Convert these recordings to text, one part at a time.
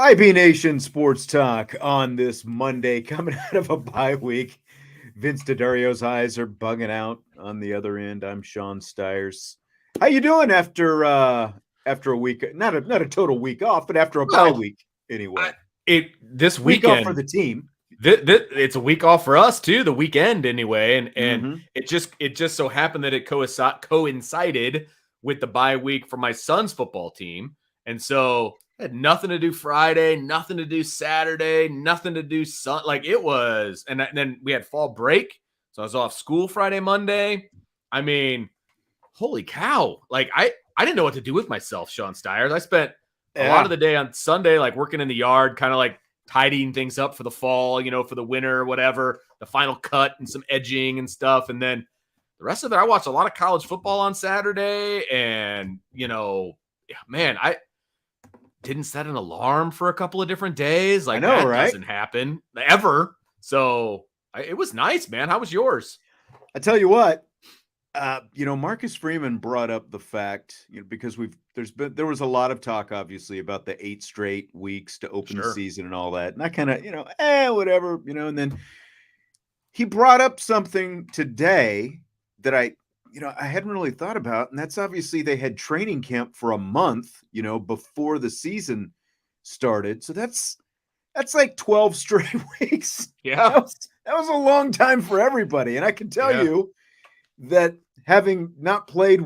IB Nation Sports Talk on this Monday, coming out of a bye week. Vince D'Addario's eyes are bugging out on the other end. I'm Sean Stiers. How you doing after a week? Not a total week off, but after a bye Well, week anyway. this Week off for weekend, the team. it's a week off for us too. The weekend anyway, and Mhm. it just so happened that it coincided with the bye week for my son's football team, and so I had nothing to do Friday, nothing to do Saturday, nothing to do like it was, and then we had fall break, so I was off school Friday, Monday. I mean, holy cow! Like I didn't know what to do with myself, Sean Stiers. I spent a lot of the day on Sunday, like working in the yard, kind of like tidying things up for the fall, for the winter or whatever, the final cut and some edging and stuff. And then the rest of it, I watched a lot of college football on Saturday. And, man, I didn't set an alarm for a couple of different days. Like, I know, that right? doesn't happen ever. So it was nice, man. How was yours? I tell you what, Marcus Freeman brought up the fact, because there was a lot of talk, obviously, about the 8 straight weeks to open the season and all that. And I kind of, whatever, and then he brought up something today that I hadn't really thought about. And that's obviously they had training camp for a month, before the season started. So that's like 12 straight weeks. Yeah. That was a long time for everybody. And I can tell you that having not played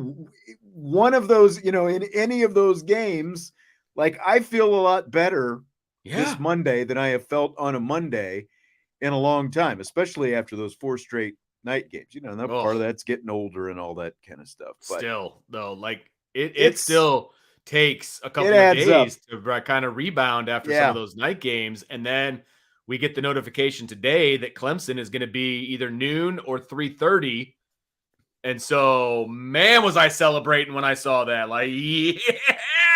one of those, in any of those games, like I feel a lot better this Monday than I have felt on a Monday in a long time, especially after those 4 straight night games. That part of that's getting older and all that kind of stuff. But still, though, like it still takes a couple of days to kind of rebound after some of those night games. And then we get the notification today that Clemson is going to be either noon or 3:30. And so, man, was I celebrating when I saw that. Like, yeah.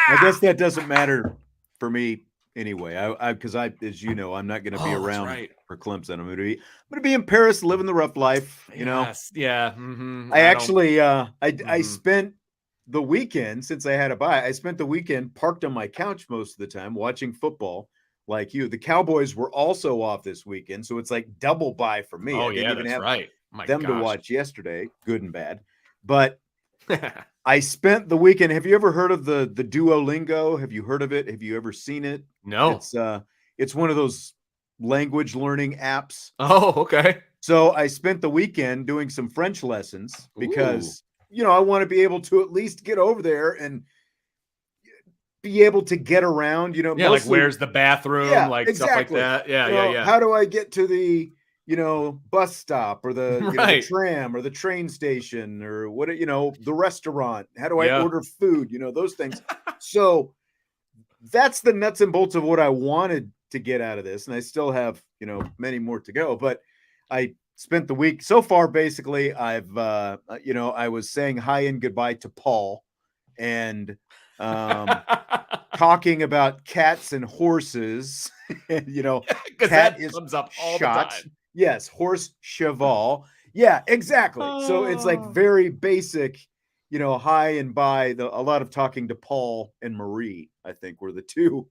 I guess that doesn't matter for me anyway. Because as you know, I'm not going to be around for Clemson. I'm going to be in Paris, living the rough life. Yes, yeah. Mm-hmm. I actually, I spent the weekend, since I had a bye. I spent the weekend parked on my couch most of the time watching football. Like you, the Cowboys were also off this weekend, so it's like double bye for me. Oh, I didn't even that's have right. to watch yesterday, good and bad. But I spent the weekend. Have you ever heard of the Duolingo? Have you heard of it? Have you ever seen it? No. It's one of those language learning apps. Oh, okay. So I spent the weekend doing some French lessons because, I want to be able to at least get over there and be able to get around, mostly, like where's the bathroom, like exactly. Stuff like that. Yeah. How do I get to the bus stop or the, the tram or the train station or what, the restaurant? How do I order food? Those things. So that's the nuts and bolts of what I wanted to get out of this. And I still have, many more to go, but I spent the week so far. Basically, I've, I was saying hi and goodbye to Paul and, talking about cats and horses, because cat that comes up all the time. Yes, horse cheval. Yeah, exactly. So it's like very basic, hi and bye. A lot of talking to Paul and Marie, I think, were the two.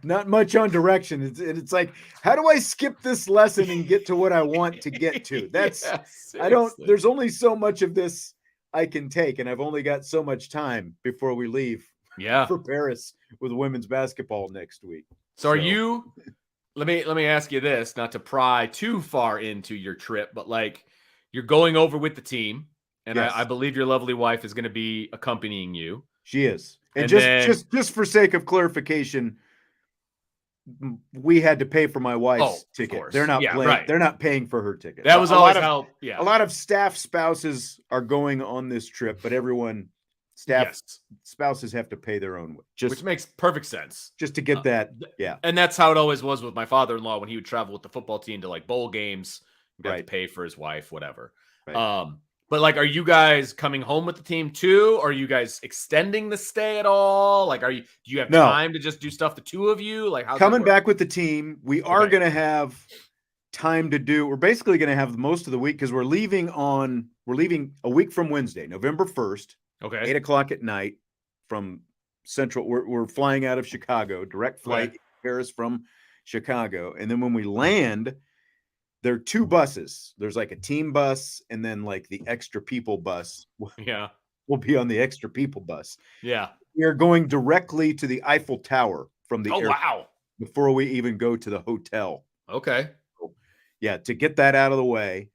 Not much on direction. It's like, how do I skip this lesson and get to what I want to get to? That's there's only so much of this I can take, and I've only got so much time before we leave for Paris with women's basketball next week. So are you, let me ask you this, not to pry too far into your trip, but like you're going over with the team, and I believe your lovely wife is going to be accompanying you. She is. And just for sake of clarification, we had to pay for my wife's ticket. They're not They're not paying for her ticket. That was always how. A lot of staff spouses are going on this trip, but spouses have to pay their own way. Which makes perfect sense. Just to get that. Yeah. And that's how it always was with my father-in-law when he would travel with the football team to like bowl games. He'd have to pay for his wife, whatever. Right. But like, are you guys coming home with the team too? Are you guys extending the stay at all? Like, do you have time to just do stuff, the two of you? Like, how's coming back with the team? We are going to have time to do. We're basically going to have most of the week because we're leaving a week from Wednesday, November 1st. Okay. 8:00 at night from Central. We're flying out of Chicago, direct flight, Paris from Chicago. And then when we land, there are 2 buses. There's like a team bus, and then like the extra people bus. Yeah. We'll be on the extra people bus. Yeah. We are going directly to the Eiffel Tower from the airport wow. before we even go to the hotel. Okay. So, yeah, to get that out of the way.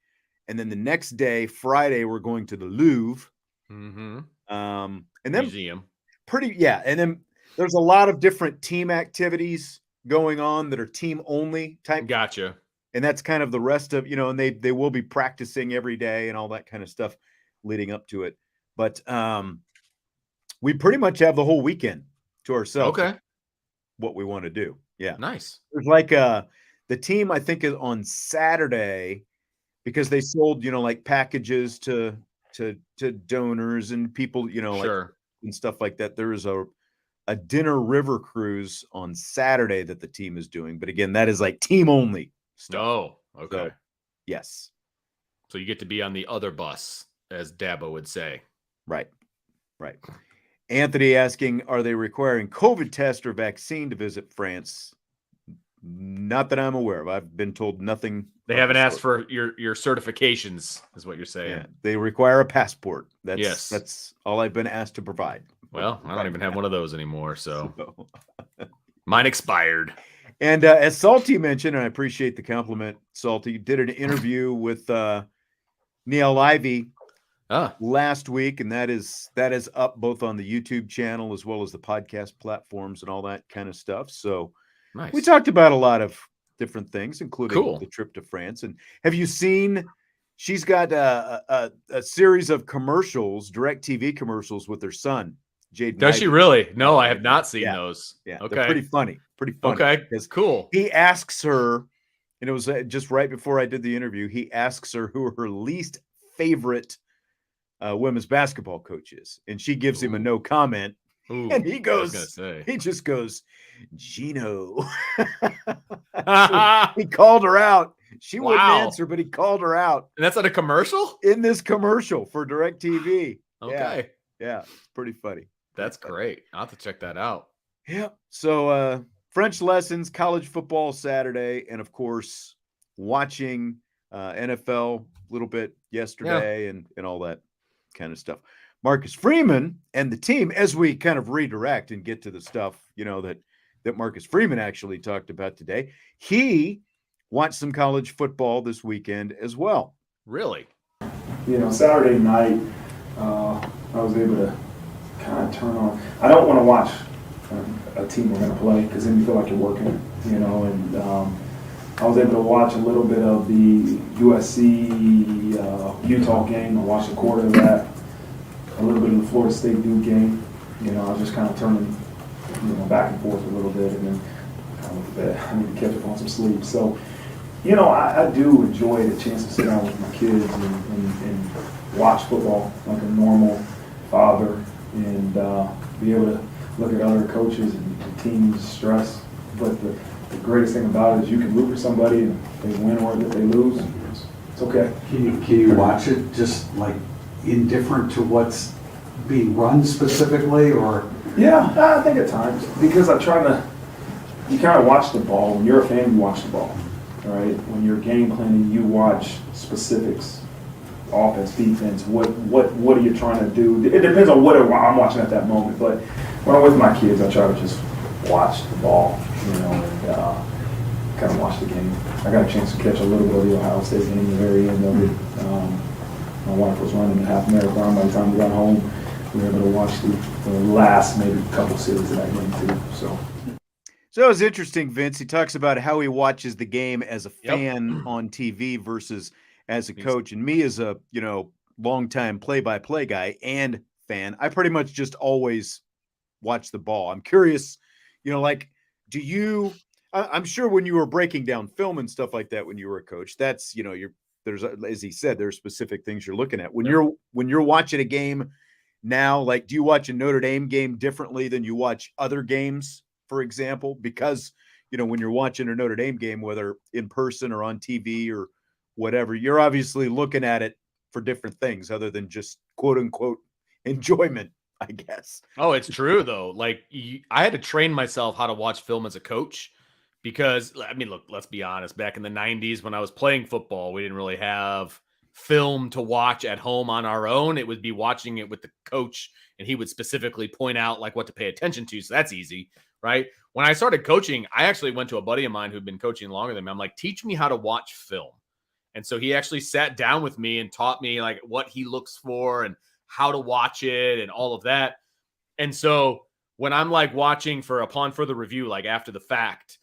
And then the next day, Friday, we're going to the Louvre. Mm-hmm. And then Museum. And then there's a lot of different team activities going on that are team only type. Gotcha. And that's kind of the rest of, and they will be practicing every day and all that kind of stuff leading up to it. But we pretty much have the whole weekend to ourselves. Okay. What we want to do. Yeah. Nice. There's like the team, I think, is on Saturday, because they sold, like packages to donors and people, Sure. like and stuff like that. There is a dinner river cruise on Saturday that the team is doing. But again, that is like team only stuff. Oh, okay. So, yes. So you get to be on the other bus, as Dabo would say. Right. Anthony asking, are they requiring COVID test or vaccine to visit France? Not that I'm aware of. I've been told nothing. They haven't asked for your certifications, is what you're saying. Yeah, they require a passport. That's all I've been asked to provide. Well, I don't even have one of those anymore, so mine expired. And as Salty mentioned, and I appreciate the compliment, Salty, did an interview with Neil Ivey last week, and that is up both on the YouTube channel as well as the podcast platforms and all that kind of stuff. So nice. We talked about a lot of different things, including the trip to France. And have you seen? She's got a series of commercials, direct TV commercials with her son, Jaden. Does she really? No, I have not seen those. Yeah, okay, they're pretty funny. Okay, cool. He asks her, and it was just right before I did the interview. He asks her who her least favorite women's basketball coach is, and she gives him a no comment. Ooh, and he just goes, Gino. He called her out. She wouldn't answer, but he called her out. And that's at a commercial? In this commercial for DirecTV. Okay. Yeah, it's pretty funny. That's great. I'll have to check that out. Yeah. So French lessons, college football Saturday, and of course, watching NFL a little bit yesterday and all that kind of stuff. Marcus Freeman and the team, as we kind of redirect and get to the stuff, that Marcus Freeman actually talked about today, he watched some college football this weekend as well. Really? Saturday night, I was able to kind of turn on. I don't want to watch a team we're going to play because then you feel like you're working, and I was able to watch a little bit of the USC Utah game. I watched a quarter of that. A little bit of the Florida State Duke game. I was just kind of turning, back and forth a little bit, and then kind of I need to catch up on some sleep. So, I do enjoy the chance to sit down with my kids and watch football like a normal father, and be able to look at other coaches and teams' stress. But the greatest thing about it is you can root for somebody, and if they win or if they lose, it's okay. Can you watch it just like indifferent to what's being run specifically, or? Yeah, I think at times, because you kind of watch the ball. When you're a fan, you watch the ball, right? When you're game planning, you watch specifics, offense, defense, what are you trying to do? It depends on what I'm watching at that moment, but when I'm with my kids, I try to just watch the ball, and kind of watch the game. I got a chance to catch a little bit of the Ohio State game at the very end of it. My wife was running a half marathon. By the time we got home, we were able to watch the last maybe couple series of that game too. So it was interesting, Vince. He talks about how he watches the game as a fan on TV versus as a coach. And me as a, longtime play-by-play guy and fan, I pretty much just always watch the ball. I'm curious, do you – I'm sure when you were breaking down film and stuff like that when you were a coach, that's, there's, as he said, there's specific things you're looking at. When you're watching a game now, like, do you watch a Notre Dame game differently than you watch other games, for example? Because, when you're watching a Notre Dame game, whether in person or on TV or whatever, you're obviously looking at it for different things other than just quote unquote enjoyment I guess. Oh, it's true though. Like I had to train myself how to watch film as a coach because I mean, look, let's be honest. Back in the 90s when I was playing football, we didn't really have film to watch at home on our own. It would be watching it with the coach and he would specifically point out like what to pay attention to. So that's easy, right? When I started coaching, I actually went to a buddy of mine who'd been coaching longer than me. I'm like, teach me how to watch film. And so he actually sat down with me and taught me like what he looks for and how to watch it and all of that. And so when I'm like watching for upon further review, like after the fact,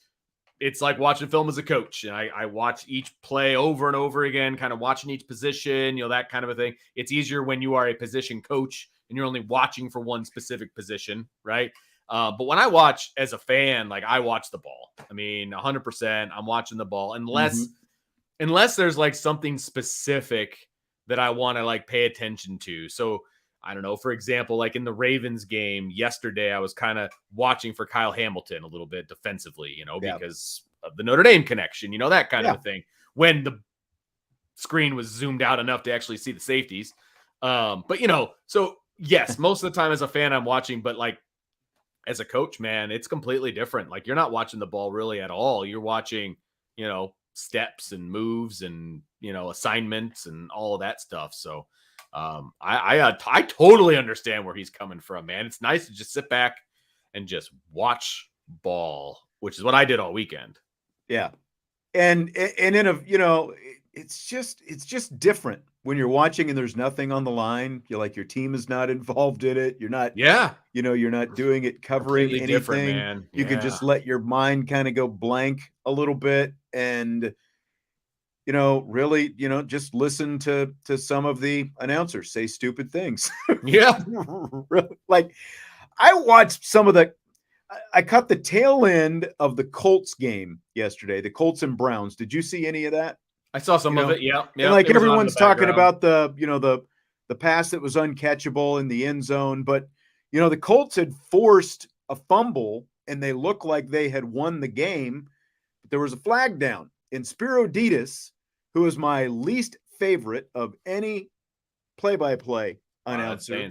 it's like watching film as a coach. And I watch each play over and over again, kind of watching each position, that kind of a thing. It's easier when you are a position coach and you're only watching for one specific position, right? But when I watch as a fan, like I watch the ball. I mean, 100%, I'm watching the ball unless there's like something specific that I want to like pay attention to. So I don't know, for example, like in the Ravens game yesterday, I was kind of watching for Kyle Hamilton a little bit defensively, because of the Notre Dame connection, that kind of a thing. When the screen was zoomed out enough to actually see the safeties. But so yes, most of the time as a fan, I'm watching, but like as a coach, man, it's completely different. Like you're not watching the ball really at all. You're watching, steps and moves and, assignments and all of that stuff. So I totally understand where he's coming from, man. It's nice to just sit back and just watch ball, which is what I did all weekend. Yeah. And in a, it's just different when you're watching and there's nothing on the line. You're like, your team is not involved in it. You're not, you're not doing it, covering Completely anything. Man. You can just let your mind kind of go blank a little bit and, really, just listen to some of the announcers say stupid things. Yeah. Like I watched I caught the tail end of the Colts game yesterday, the Colts and Browns. Did you see any of that? I saw some of it. Yeah. And like everyone's talking about the pass that was uncatchable in the end zone, but the Colts had forced a fumble and they looked like they had won the game. But there was a flag down. And Spiro Ditas, who is my least favorite of any play-by-play announcer,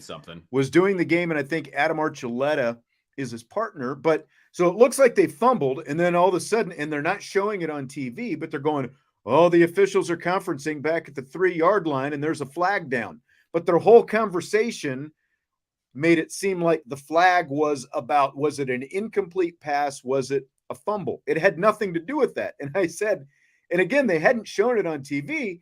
was doing the game, and I think Adam Archuleta is his partner. But so it looks like they fumbled, and then all of a sudden, and they're not showing it on TV, but they're going, oh, the officials are conferencing back at the 3-yard line, and there's a flag down. But their whole conversation made it seem like the flag was about, was it an incomplete pass? Was it a fumble? It had nothing to do with that. And I said, and again, they hadn't shown it on TV,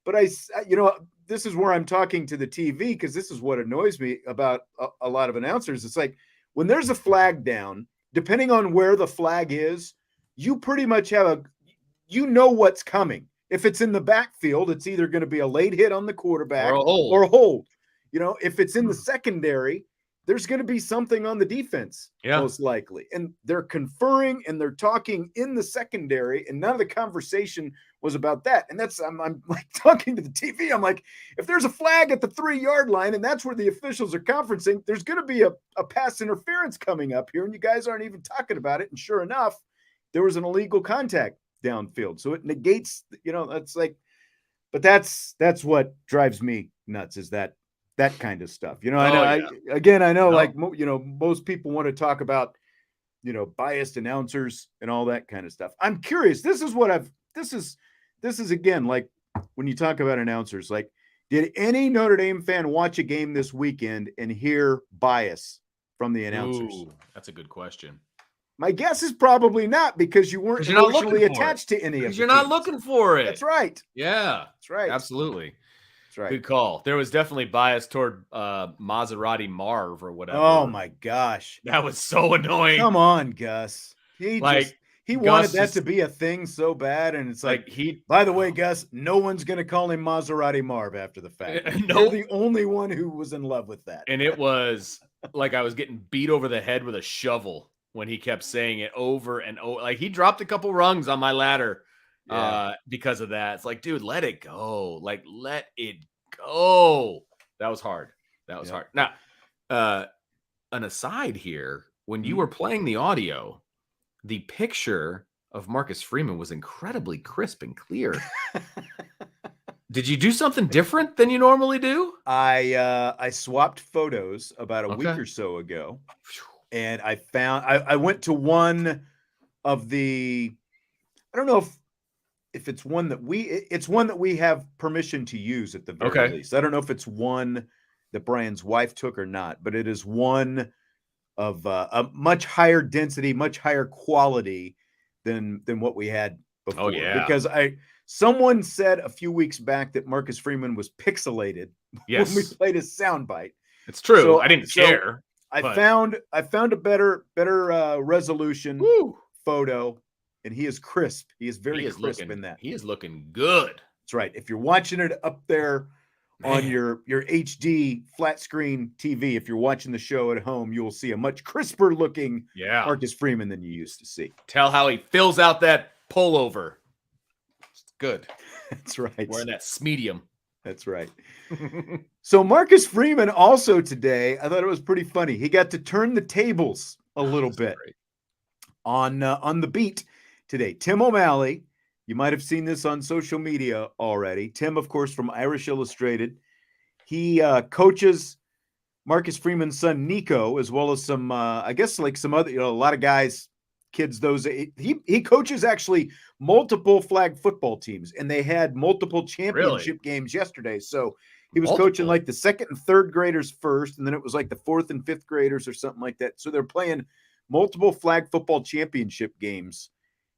but this is where I'm talking to the TV, because this is what annoys me about a lot of announcers. It's like when there's a flag down, depending on where the flag is, you pretty much have what's coming. If it's in the backfield, it's either going to be a late hit on the quarterback or a hold. If it's in the secondary, there's going to be something on the defense, most likely. And they're conferring and they're talking in the secondary, and none of the conversation was about that. And I'm like talking to the TV. I'm like, if there's a flag at the 3-yard line and that's where the officials are conferencing, there's going to be a pass interference coming up here, and you guys aren't even talking about it. And sure enough, there was an illegal contact downfield. So it negates, that's like, but that's what drives me nuts, is that kind of stuff. I know like, most people want to talk about, biased announcers and all that kind of stuff. I'm curious. This is again, like when you talk about announcers, like, did any Notre Dame fan watch a game this weekend and hear bias from the announcers? Ooh, that's a good question. My guess is probably not, because you weren't emotionally attached to any of it. You're not looking for it. That's right. Yeah. That's right. Absolutely. That's right. Good call. There was definitely bias toward Maserati Marv or whatever. Oh my gosh. That was so annoying. Come on, Gus. He wanted that to be a thing so bad, and it's like by the way, Gus, no one's going to call him Maserati Marv after the fact. You're the only one who was in love with that. And it was like I was getting beat over the head with a shovel when he kept saying it over and over. Like he dropped a couple rungs on my ladder because of that. It's like, dude, let it go. Like, let it go. That was hard. Hard. Now, an aside here, when you were playing the audio, the picture of Marcus Freeman was incredibly crisp and clear. Did you do something different than you normally do? I swapped photos about a week Okay. or so ago, and I went to one of the, I don't know if it's one that it's one that we have permission to use at the very least. I don't know if it's one that Brian's wife took or not, but it is one of a much higher density, much higher quality than what we had before. Oh, yeah. Because someone said a few weeks back that Marcus Freeman was pixelated when we played his soundbite. It's true. So- I didn't so care. I But- found a better resolution photo, and he is crisp. He is very crisp in that. He is looking good. That's right. If you're watching it up there on your HD flat screen TV, if you're watching the show at home, you will see a much crisper looking Marcus Freeman than you used to see. Tell how he fills out that pullover. It's good. That's right. Wearing that medium. That's right. So Marcus Freeman also today, I thought it was pretty funny. He got to turn the tables a little bit on the beat today. Tim O'Malley, you might have seen this on social media already. Tim, of course, from Irish Illustrated. He coaches Marcus Freeman's son, Nico, as well as some, I guess, like some other, a lot of guys, kids, he coaches actually multiple flag football teams, and they had multiple championship games yesterday. So he was coaching like the second and third graders first, and then it was like the fourth and fifth graders or something like that. So they're playing multiple flag football championship games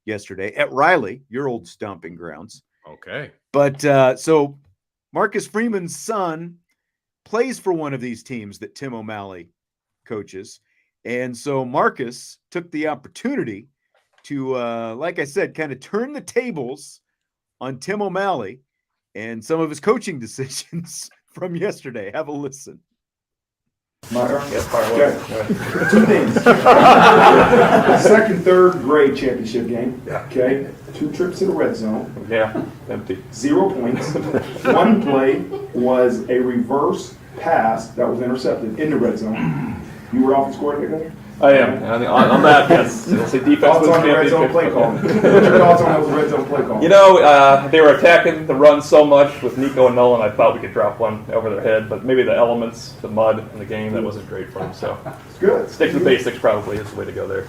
yesterday at Riley, your old stomping grounds. Okay. But so Marcus Freeman's son plays for one of these teams that Tim O'Malley coaches. And so Marcus took the opportunity to, like I said, kind of turn the tables on Tim O'Malley and some of his coaching decisions from yesterday. Have a listen. Okay. Two things. Second, third grade championship game. Okay. 2 trips to the red zone. Yeah, empty. 0 points. One play was a reverse pass that was intercepted in the red zone. You were offense coordinator? I am. On that, yes. It'll say defense. Thoughts on the red zone play call? What's your thoughts on those red zone play calls? You know, they were attacking the run so much with Nico and Nolan, I thought we could drop one over their head, but maybe the elements, the mud in the game, that wasn't great for them. So it's good. Stick to the basics probably is the way to go there.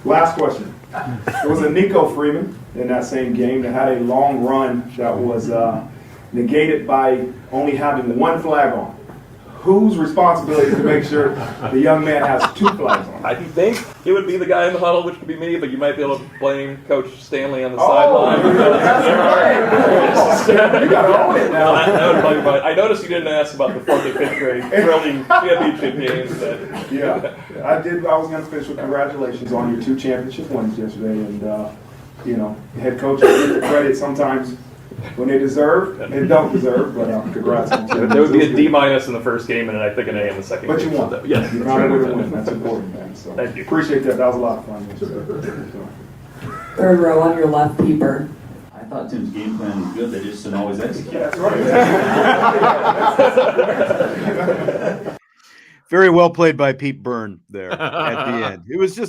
Last question. There was a Nico Freeman in that same game that had a long run that was negated by only having one flag on. Whose responsibility is to make sure the young man has 2 flags on? I think it would be the guy in the huddle, which could be me, but you might be able to blame Coach Stanley on the sideline. You got to own it now. That would probably be fine. I noticed you didn't ask about the 4th and 5th grade drilling championship games. I did. I was going to finish with congratulations on your 2 championship wins yesterday, and head coaches get the credit sometimes when they deserve and don't deserve, but congrats on you. There would be a D- in the first game and I think an A in the second But game. you won. So yes, You found it with a win. That's important, man. So Thank you. Appreciate that. That was a lot of fun yesterday. Third row on your left, Pete Bird. I thought Tim's game plan was good. They just didn't always execute. That's right. Very well played by Pete Byrne there at the end.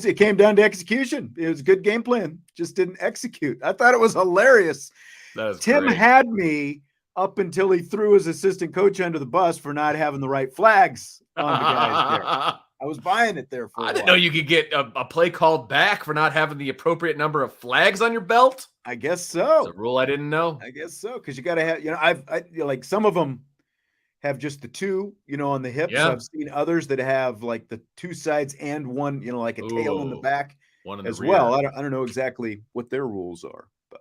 It came down to execution. It was a good game plan. Just didn't execute. I thought it was hilarious. Tim great. had me up until he threw his assistant coach under the bus for not having the right flags on the guys there. I was buying it there for a while. I didn't know you could get a play called back for not having the appropriate number of flags on your belt. I guess so. It's a rule I didn't know. I guess so, because you got to have, I like some of them have just the 2, on the hips. Yeah. I've seen others that have like the 2 sides and one, like a tail in the back One in the as rear. well. I don't know exactly what their rules are, but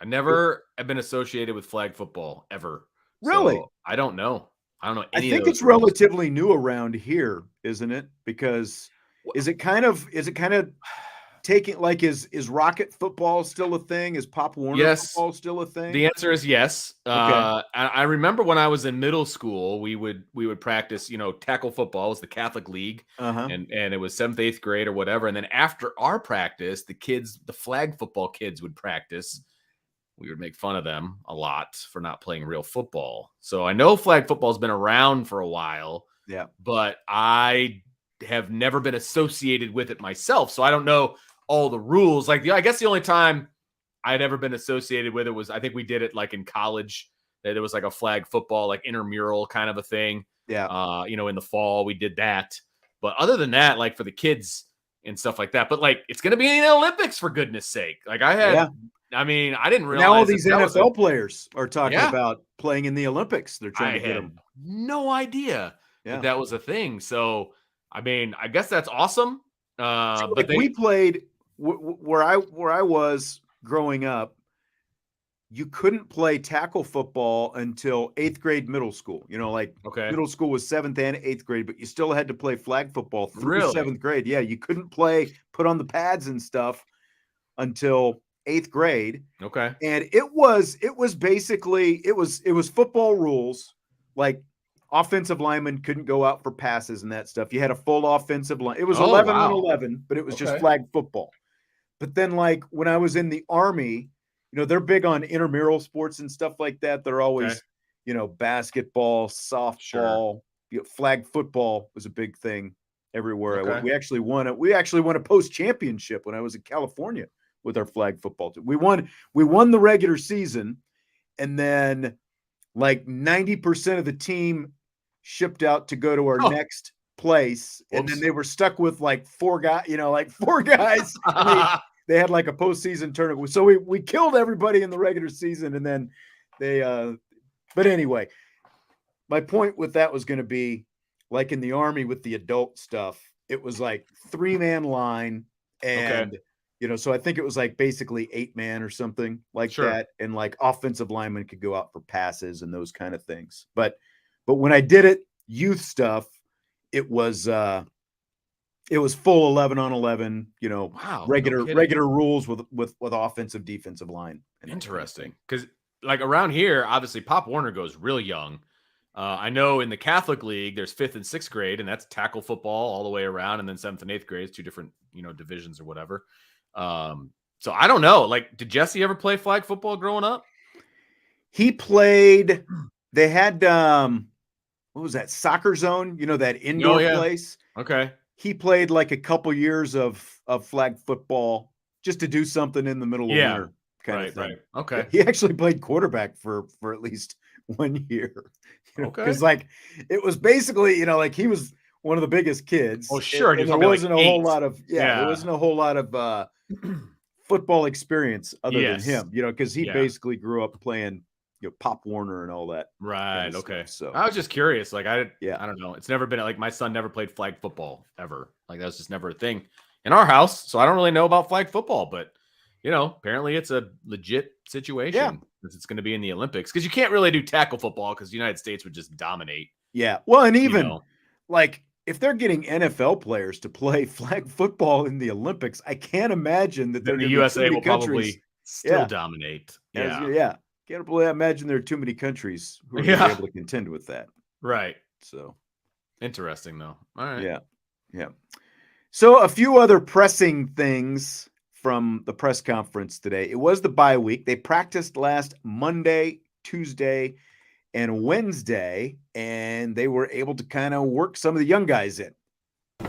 I never have been associated with flag football ever. Really? So I don't know. I I any think of those it's rules. relatively new around here, isn't it? Because is it kind of taking, like, is rocket football still a thing? Is Pop Warner football still a thing? The answer is yes. I remember when I was in middle school, we would practice, tackle football. It was the Catholic League, and it was 7th, 8th grade or whatever. And then after our practice, the flag football kids would practice. We would make fun of them a lot for not playing real football. So I know flag football has been around for a while. Yeah, but I have never been associated with it myself, so I don't know all the rules. Like, I guess the only time I'd ever been associated with it was, I think we did it like in college that it was like a flag football, like intramural kind of a thing. Yeah. In the fall we did that. But other than that, like for the kids and stuff like that, but like it's going to be in the Olympics for goodness sake. Like I didn't realize Now all these that was NFL players are talking Yeah. about playing in the Olympics. They're trying I to get had them. no idea Yeah. that was a thing. So, I guess that's awesome. But Like we played where I was growing up. You couldn't play tackle football until 8th grade middle school. Like okay. middle school was 7th and 8th grade, but you still had to play flag football through Really? 7th grade. Yeah, you couldn't put on the pads and stuff until 8th grade. Okay. And it was basically it was football rules. Like offensive linemen couldn't go out for passes and that stuff. You had a full offensive line. It was 11 on 11, but it was just flag football. But then like when I was in the Army, they're big on intramural sports and stuff like that. They're always, basketball, softball, flag football was a big thing everywhere. Okay. We actually won a post championship when I was in California with our flag football team. We won the regular season, and then like 90% of the team shipped out to go to our next place. Whoops. And then they were stuck with like four guys. They had like a postseason tournament. So we killed everybody in the regular season. And then but anyway, my point with that was going to be like in the Army with the adult stuff, it was like 3-man line. And, so I think it was like basically 8-man or something like that. And like offensive linemen could go out for passes and those kind of things. But when I did it, youth stuff, it was full 11 on 11, regular rules with offensive, defensive line. Interesting. Because like around here, obviously Pop Warner goes real young. I know in the Catholic League, there's 5th and 6th grade, and that's tackle football all the way around. And then 7th and 8th grade is 2 different, divisions or whatever. So I don't know. Like, did Jesse ever play flag football growing up? He played, they had, what was that? Soccer Zone, that indoor place. Okay. He played like a couple years of flag football just to do something in the middle of winter kind of thing. Right. Okay. He actually played quarterback for at least 1 year. Okay. Because like it was basically, like he was one of the biggest kids. Oh, sure. And there wasn't a whole lot of there wasn't a whole lot of football experience other than him, because he basically grew up playing Pop Warner and all that. Right. Kind of Okay. Stuff, so I was just curious. Like, I don't know. It's never been like my son never played flag football ever. Like, that was just never a thing in our house. So I don't really know about flag football, but apparently it's a legit situation. Yeah. Because it's going to be in the Olympics. Because you can't really do tackle football because the United States would just dominate. Yeah. Well, and even like if they're getting NFL players to play flag football in the Olympics, I can't imagine that Then the USA will probably still dominate. Yeah. Can't imagine there are too many countries who are going to be able to contend with that. Right. So interesting, though. All right. Yeah. So a few other pressing things from the press conference today. It was the bye week. They practiced last Monday, Tuesday, and Wednesday, and they were able to kind of work some of the young guys in.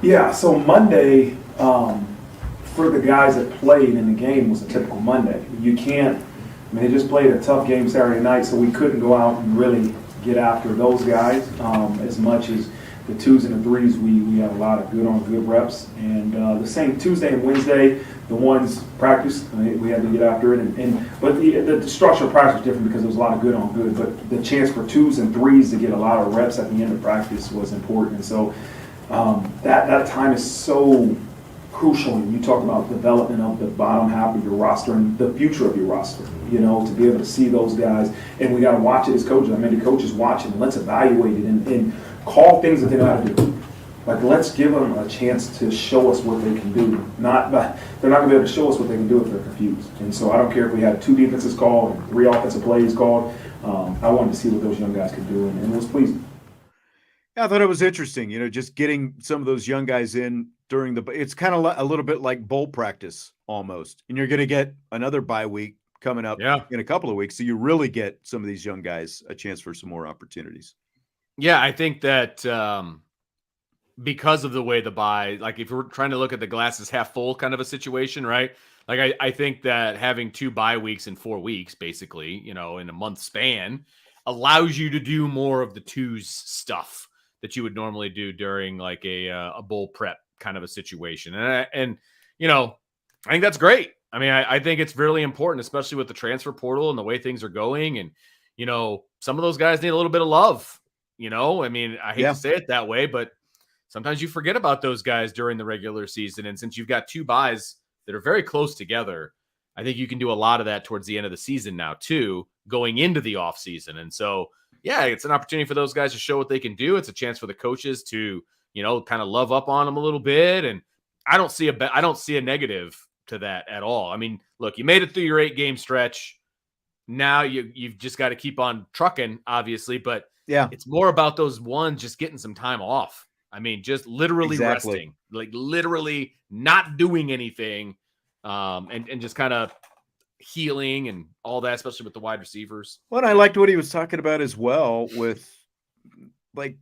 Yeah, so Monday, for the guys that played in the game, was a typical Monday. They just played a tough game Saturday night, so we couldn't go out and really get after those guys as much as the 2s and the 3s. We had a lot of good reps. And the same Tuesday and Wednesday, the ones practiced, we had to get after it. But the structure of practice was different because there was a lot of good on good. But the chance for 2s and 3s to get a lot of reps at the end of practice was important. And so that time is so crucial when you talk about development of the bottom half of your roster and the future of your roster, to be able to see those guys. And we got to watch it as coaches. The coaches watch it and let's evaluate it and call things that they know how to do. Like, let's give them a chance to show us what they can do. They're not going to be able to show us what they can do if they're confused. And so I don't care if we had 2 defenses called and 3 offensive plays called. I wanted to see what those young guys could do, and it was pleasing. Yeah, I thought it was interesting, just getting some of those young guys in during it's kind of a little bit like bowl practice almost. And you're going to get another bye week coming up in a couple of weeks. So you really get some of these young guys a chance for some more opportunities. Yeah, I think that because of the way the bye, like if we're trying to look at the glasses half full kind of a situation, right? Like I think that having 2 bye weeks in 4 weeks, basically, in a month span, allows you to do more of the twos stuff that you would normally do during like a bowl prep kind of a situation. And you know, I think that's great. I mean, I think it's really important, especially with the transfer portal and the way things are going. And, you know, some of those guys need a little bit of love, you know, I mean, I hate to say it that way, but sometimes you forget about those guys during the regular season. And since you've got 2 buys that are very close together, I think you can do a lot of that towards the end of the season now too, going into the off season. And so, yeah, it's an opportunity for those guys to show what they can do. It's a chance for the coaches to, you know, kind of love up on them a little bit. And I don't see a negative to that at all. I mean, look, you made it through your 8-game stretch. Now you've just got to keep on trucking, obviously, but it's more about those ones just getting some time off. I mean, just literally resting, like literally not doing anything, and just kind of healing and all that, especially with the wide receivers. Well, and I liked what he was talking about as well with like,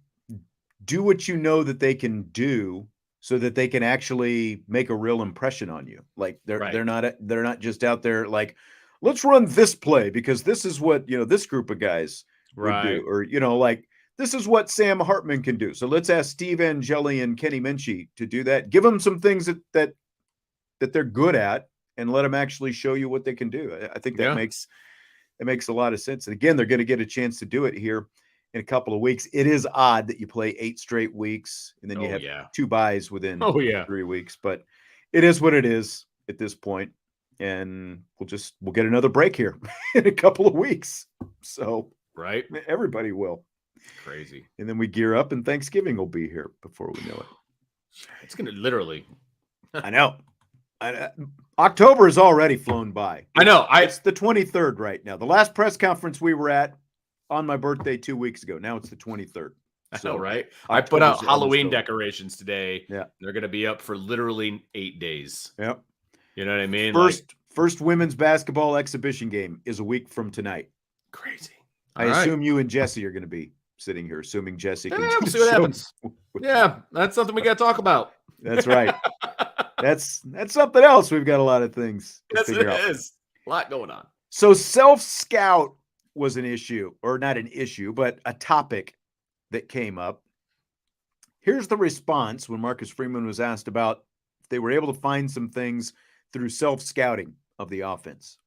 do what you know that they can do so that they can actually make a real impression on you. Like they're not just out there like, let's run this play because this is what, you know, this group of guys would do, or, you know, like this is what Sam Hartman can do. So let's ask Steve Angeli and Kenny Minchie to do that. Give them some things that they're good at and let them actually show you what they can do. I think that makes a lot of sense. And again, they're going to get a chance to do it here in a couple of weeks. It is odd that you play 8 straight weeks and then you have 2 buys within 3 weeks, but it is what it is at this point. And we'll get another break here in a couple of weeks. So everybody will. Crazy. And then we gear up and Thanksgiving will be here before we know it. It's going to literally. I know. October has already flown by. I know. It's the 23rd right now. The last press conference we were at on my birthday 2 weeks ago. Now it's the 23rd. So, right. I put out Halloween decorations today. Yeah. They're going to be up for literally 8 days. Yep. You know what I mean? First women's basketball exhibition game is a week from tonight. Crazy. I assume you and Jesse are going to be sitting here, assuming Jesse can we'll see what happens. Yeah, that's something we got to talk about. That's right. That's something else. We've got a lot of things to figure out. It is. A lot going on. So self-scout was an issue, or not an issue, but a topic that came up. Here's the response when Marcus Freeman was asked about if they were able to find some things through self-scouting of the offense.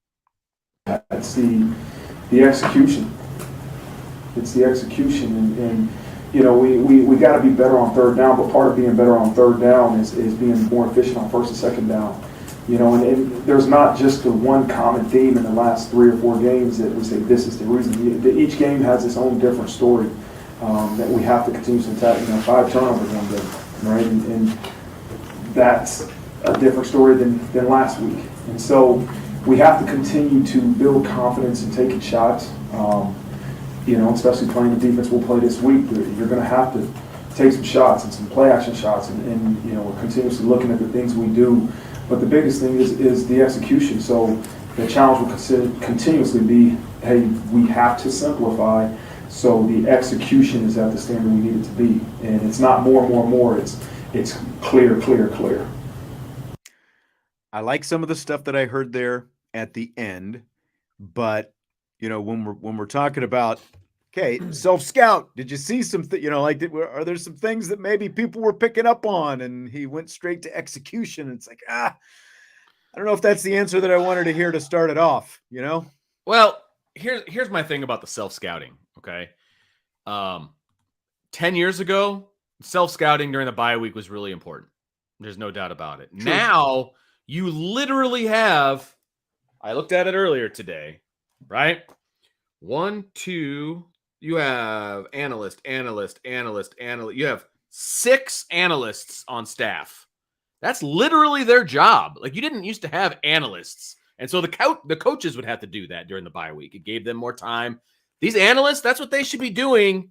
It's the execution. It's the execution, and you know, we got to be better on third down, but part of being better on third down is being more efficient on first and second down. You know, and there's not just the one common theme in the last 3 or 4 games that we say this is the reason. Each game has its own different story that we have to continuously attack. You know, 5 turnovers one game, right? And that's a different story than last week. And so we have to continue to build confidence in taking shots. You know, especially playing the defense we'll play this week, you're going to have to take some shots and some play action shots, and you know, we're continuously looking at the things we do. But the biggest thing is the execution. So the challenge will continuously be, hey, we have to simplify so the execution is at the standard we need it to be. And it's not more. It's clear. I like some of the stuff that I heard there at the end, but you know, when we're talking about, okay, self-scout, did you see some, you know, like, are there some things that maybe people were picking up on? And he went straight to execution. It's like, I don't know if that's the answer that I wanted to hear to start it off, you know? Well, here's my thing about the self-scouting, okay? 10 years ago, self-scouting during the bye week was really important. There's no doubt about it. True. Now, you literally have, I looked at it earlier today, right? 1, 2, you have analyst. You have 6 analysts on staff. That's literally their job. Like, you didn't used to have analysts. And so the coaches would have to do that during the bye week. It gave them more time. These analysts, that's what they should be doing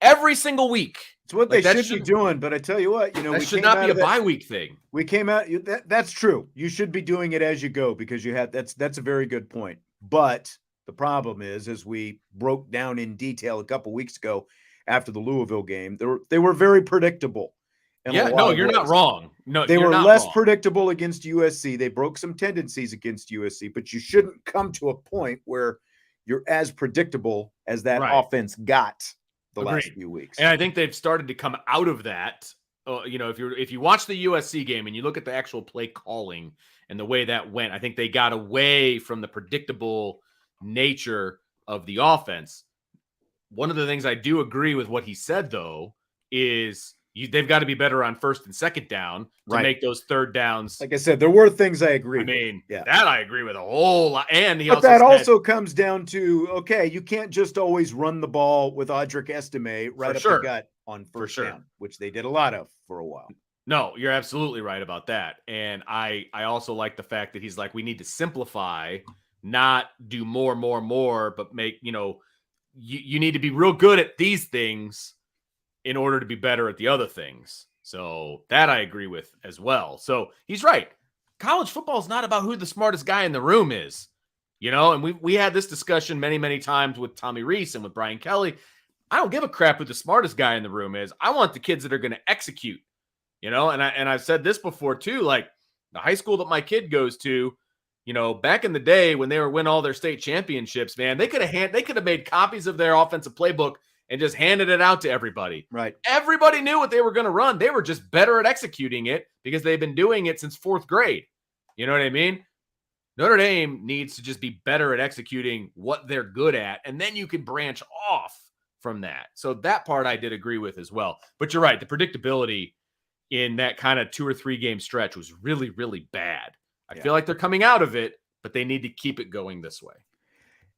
every single week. It's what they should be doing. But I tell you what, you know, that should not be a bye week thing. We came out. That's true. You should be doing it as you go because you have. That's a very good point. But the problem is, as we broke down in detail a couple weeks ago after the Louisville game, they were very predictable. Yeah, no, you're not wrong. No, they were less predictable against USC. They broke some tendencies against USC, but you shouldn't come to a point where you're as predictable as that Right. offense got the last Agreed. few weeks. And I think they've started to come out of that. If you watch the USC game and you look at the actual play calling and the way that went, I think they got away from the predictable nature of the offense. One of the things I do agree with what he said, though, is they've got to be better on first and second down to make those third downs. Like I said, there were things I agreed with. That I agree with a whole lot. And but that also comes down to, okay, you can't just always run the ball with Audric Estime right up the gut on first down, which they did a lot of for a while. No, you're absolutely right about that. And I also like the fact that he's like, we need to simplify, not do more, but make, you need to be real good at these things in order to be better at the other things. So that I agree with as well. So he's right. College football is not about who the smartest guy in the room is, and we had this discussion many, many times with Tommy Reese and with Brian Kelly. I don't give a crap who the smartest guy in the room is. I want the kids that are going to execute, and I've said this before too, like the high school that my kid goes to, back in the day when they were winning all their state championships, man, they could have made copies of their offensive playbook and just handed it out to everybody. Right. Everybody knew what they were going to run. They were just better at executing it because they've been doing it since fourth grade. You know what I mean? Notre Dame needs to just be better at executing what they're good at, and then you can branch off from that. So that part I did agree with as well. But you're right. The predictability in that kind of 2 or 3 game stretch was really, really bad. I feel like they're coming out of it, but they need to keep it going this way.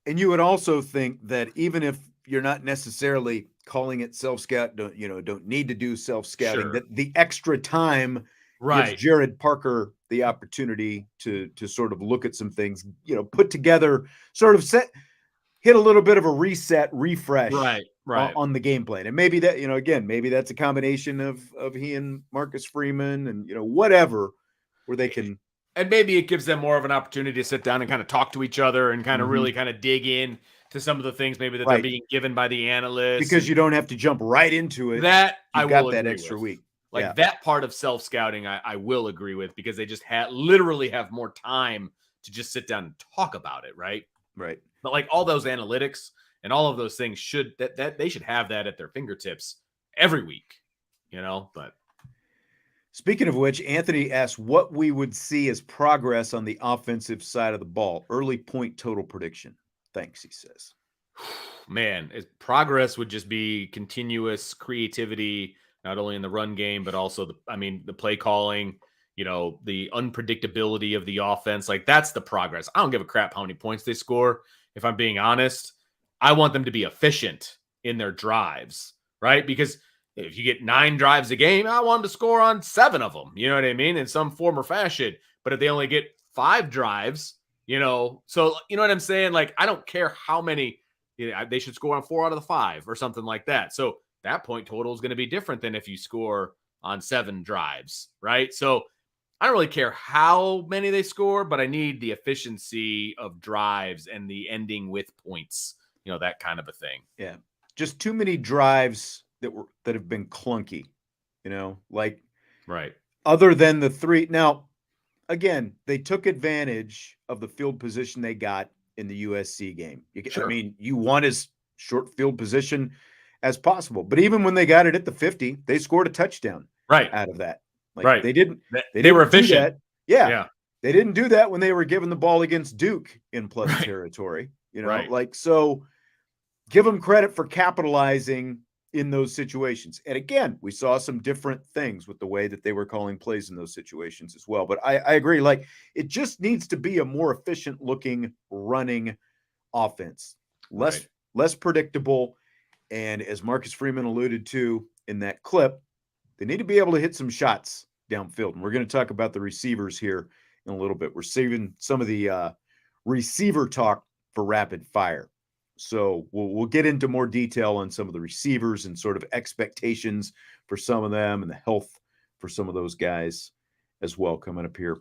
And you would also think that even if you're not necessarily calling it self-scout, don't need to do self-scouting, that the extra time gives Jared Parker the opportunity to sort of look at some things, put together, sort of hit a little bit of a refresh on the game plan. And maybe that, again, maybe that's a combination of he and Marcus Freeman and, whatever, where they can. And maybe it gives them more of an opportunity to sit down and kind of talk to each other and kind of really kind of dig in to some of the things maybe that they're being given by the analysts. Because you don't have to jump right into it. That I will got that agree extra with. week. Like that part of self-scouting, I will agree with, because they just literally have more time to just sit down and talk about it, right? Right. But like all those analytics and all of those things that they should have that at their fingertips every week, but. Speaking of which, Anthony asked what we would see as progress on the offensive side of the ball. Early point total prediction. Thanks, he says. Man, progress would just be continuous creativity, not only in the run game, but also the play calling, the unpredictability of the offense. Like that's the progress. I don't give a crap how many points they score. If I'm being honest, I want them to be efficient in their drives, right? Because if you get 9 drives a game, I want them to score on 7 of them. You know what I mean? In some form or fashion. But if they only get 5 drives, so you know what I'm saying? Like, I don't care how many, they should score on 4 out of the 5 or something like that. So that point total is going to be different than if you score on 7 drives, right? So I don't really care how many they score, but I need the efficiency of drives and the ending with points, that kind of a thing. Yeah. Just too many drives that have been clunky, like other than the 3. Now, again, they took advantage of the field position they got in the USC game. I mean, you want as short field position as possible, but even when they got it at the 50, they scored a touchdown out of that. Like they were efficient. Yeah. They didn't do that when they were given the ball against Duke in Pleasant territory, so give them credit for capitalizing in those situations. And again, we saw some different things with the way that they were calling plays in those situations as well. But I agree, like it just needs to be a more efficient looking running offense, less predictable. And as Marcus Freeman alluded to in that clip, they need to be able to hit some shots downfield. And we're going to talk about the receivers here in a little bit. We're saving some of the receiver talk for rapid fire. So we'll get into more detail on some of the receivers and sort of expectations for some of them and the health for some of those guys as well coming up here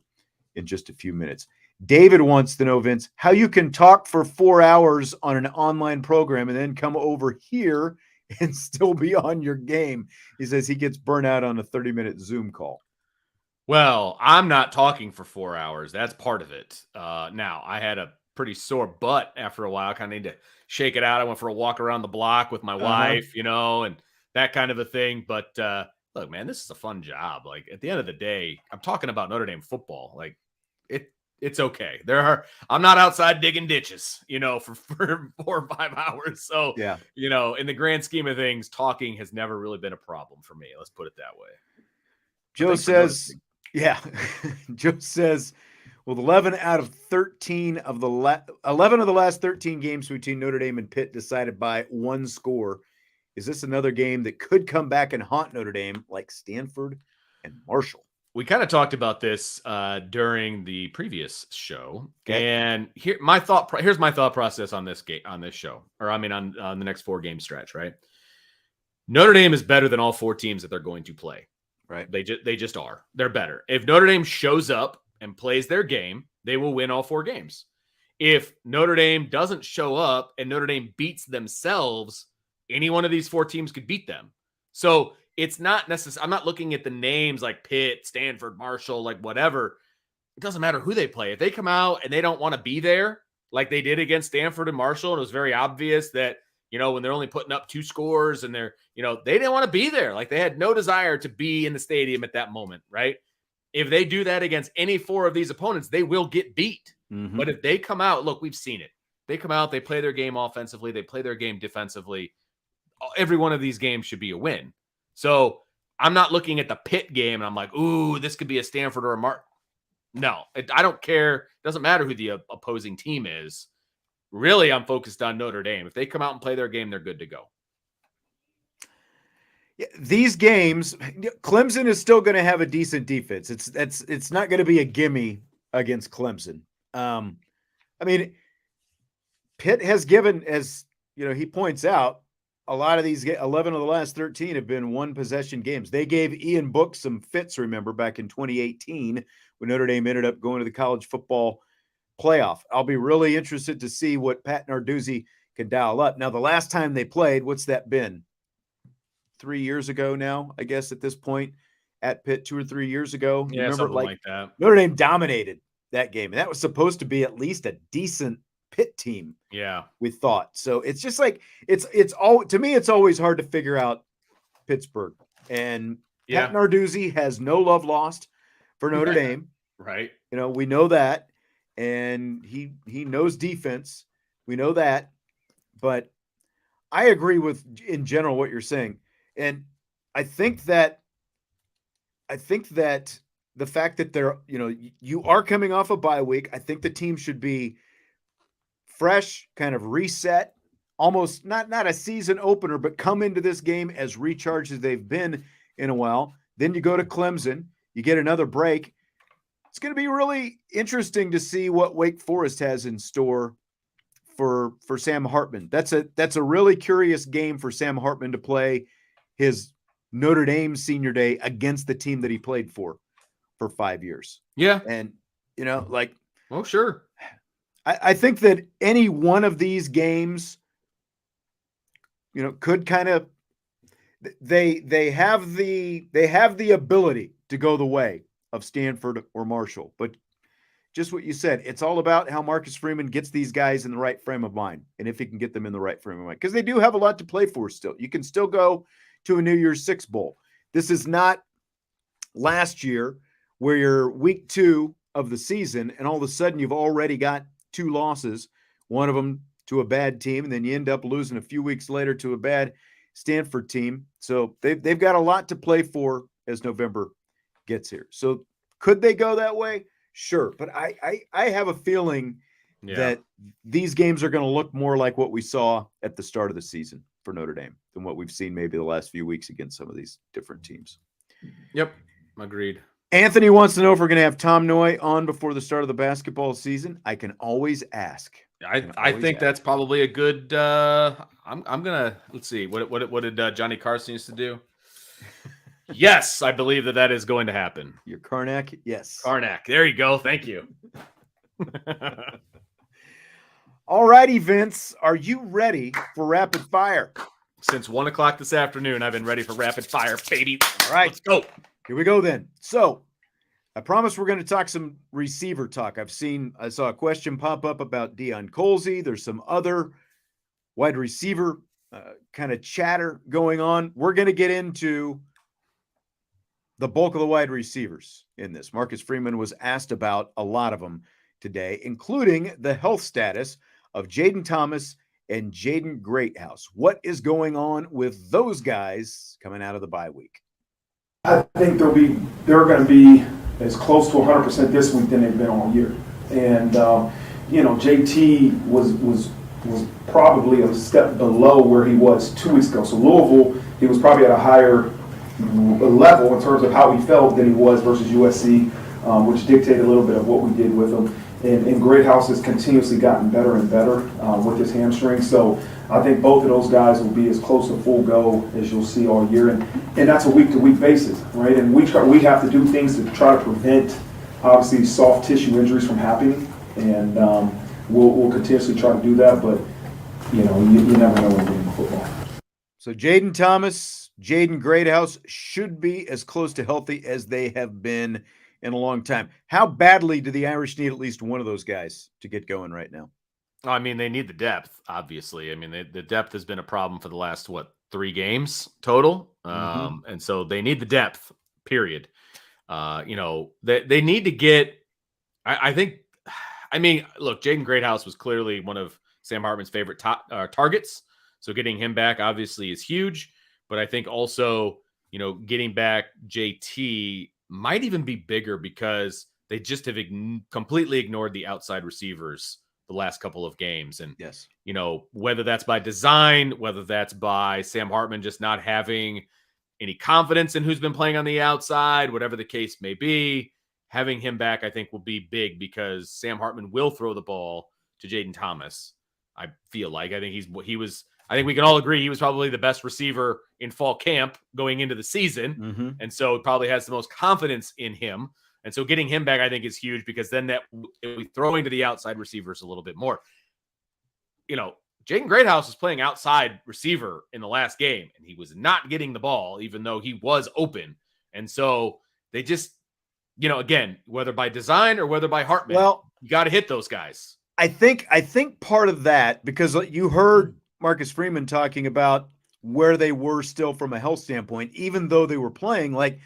in just a few minutes. David wants to know, Vince, how you can talk for 4 hours on an online program and then come over here and still be on your game. He says he gets burnt out on a 30-minute Zoom call. Well, I'm not talking for 4 hours. That's part of it. Now, I had a pretty sore butt after a while. Kind of need to shake it out. I went for a walk around the block with my wife, and that kind of a thing. But look, man, this is a fun job. Like at the end of the day, I'm talking about Notre Dame football. Like it's okay. I'm not outside digging ditches, for 4 or 5 hours. So, Yeah. In the grand scheme of things, talking has never really been a problem for me. Let's put it that way. Joe says, yeah. Joe says, well, 11 of the last 13 games between Notre Dame and Pitt decided by 1 score. Is this another game that could come back and haunt Notre Dame like Stanford and Marshall? We kind of talked about this during the previous show, Okay. and here's my thought process on this game, on this show, or on the next 4 game stretch. Right, Notre Dame is better than all 4 teams that they're going to play. Right, they just are. They're better. If Notre Dame shows up and plays their game, they will win all 4 games. If Notre Dame doesn't show up and Notre Dame beats themselves, any one of these 4 teams could beat them. So it's not necessary. I'm not looking at the names like Pitt, Stanford, Marshall, like whatever. It doesn't matter who they play. If they come out and they don't want to be there, like they did against Stanford and Marshall, and it was very obvious that, when they're only putting up 2 scores and they're, they didn't want to be there. Like they had no desire to be in the stadium at that moment, right? If they do that against any 4 of these opponents, they will get beat. Mm-hmm. But if they come out, look, we've seen it. They come out, they play their game offensively, they play their game defensively. Every one of these games should be a win. So I'm not looking at the Pitt game and I'm like, ooh, this could be a Stanford or a Mark. No, I don't care. It doesn't matter who the opposing team is. Really, I'm focused on Notre Dame. If they come out and play their game, they're good to go. Yeah, these games, Clemson is still going to have a decent defense. It's not going to be a gimme against Clemson. Pitt has given, as he points out, a lot of these 11 of the last 13 have been 1-possession games. They gave Ian Book some fits, remember, back in 2018 when Notre Dame ended up going to the college football playoff. I'll be really interested to see what Pat Narduzzi can dial up. Now, the last time they played, what's that been? 3 years ago now, I guess, at this point, at Pitt 2 or 3 years ago. Yeah, remember, something like that. Notre Dame dominated that game, and that was supposed to be at least a decent Pitt team. Yeah, we thought. So it's just like it's all, to me, it's always hard to figure out Pittsburgh. And Pat Narduzzi has no love lost for Notre Dame. Right. We know that, and he knows defense. We know that, but I agree with, in general, what you're saying. And I think that the fact that they're, you are coming off a bye week, I think the team should be fresh, kind of reset, almost not a season opener, but come into this game as recharged as they've been in a while. Then you go to Clemson, you get another break. It's going to be really interesting to see what Wake Forest has in store for Sam Hartman. That's a really curious game for Sam Hartman to play his Notre Dame senior day against the team that he played for 5 years. Yeah. And, oh, sure. I think that any one of these games, could kind of, they have the ability to go the way of Stanford or Marshall. But just what you said, it's all about how Marcus Freeman gets these guys in the right frame of mind, and if he can get them in the right frame of mind, because they do have a lot to play for still. You can still go to a New Year's Six bowl. This is not last year where you're week 2 of the season and all of a sudden you've already got 2 losses, one of them to a bad team, and then you end up losing a few weeks later to a bad Stanford team. So they've got a lot to play for as November gets here. So could they go that way? Sure. But I have a feeling that these games are going to look more like what we saw at the start of the season for Notre Dame than what we've seen maybe the last few weeks against some of these different teams. Yep. Agreed. Anthony wants to know if we're going to have Tom Noy on before the start of the basketball season. I can always ask. I think that's probably a good. I'm gonna, let's see. What did Johnny Carson used to do? Yes, I believe that is going to happen. Your Karnak, yes. Karnak. There you go. Thank you. All righty, Vince. Are you ready for rapid fire? Since 1 o'clock this afternoon, I've been ready for rapid fire, baby. All right, let's go. Here we go then. So, I promise we're going to talk some receiver talk. I saw a question pop up about Deion Colzie. There's some other wide receiver kind of chatter going on. We're going to get into the bulk of the wide receivers in this. Marcus Freeman was asked about a lot of them today, including the health status of Jayden Thomas and Jaden Greathouse. What is going on with those guys coming out of the bye week? I think they're going to be as close to 100% this week than they've been all year. And JT was probably a step below where he was 2 weeks ago. So Louisville, he was probably at a higher level in terms of how he felt than he was versus USC, which dictated a little bit of what we did with him. And Greathouse has continuously gotten better and better with his hamstring. So I think both of those guys will be as close to full go as you'll see all year. And that's a week-to-week basis, right? And we have to do things to try to prevent, obviously, soft tissue injuries from happening. And we'll continuously try to do that. But, you never know when you're in football. So Jayden Thomas, Jaden Greathouse should be as close to healthy as they have been in a long time. How badly do the Irish need at least one of those guys to get going right now? I mean, they need the depth, obviously. I mean, the depth has been a problem for the last, 3 games total? And so they need the depth, period. They need to get – I think – look, Jaden Greathouse was clearly one of Sam Hartman's favorite targets. So getting him back obviously is huge. But I think also, getting back JT might even be bigger because they just have completely ignored the outside receivers the last couple of games. And, yes, whether that's by design, whether that's by Sam Hartman just not having any confidence in who's been playing on the outside, whatever the case may be, having him back, I think, will be big because Sam Hartman will throw the ball to Jayden Thomas. I feel like I think I think we can all agree he was probably the best receiver in fall camp going into the season. And so it probably has the most confidence in him. And so getting him back, I think, is huge because then that will be throwing to the outside receivers a little bit more. Jaden Greathouse was playing outside receiver in the last game, and he was not getting the ball, even though he was open. And so they just, again, whether by design or whether by Hartman, you got to hit those guys. I think part of that, because you heard Marcus Freeman talking about where they were still from a health standpoint, even though they were playing, like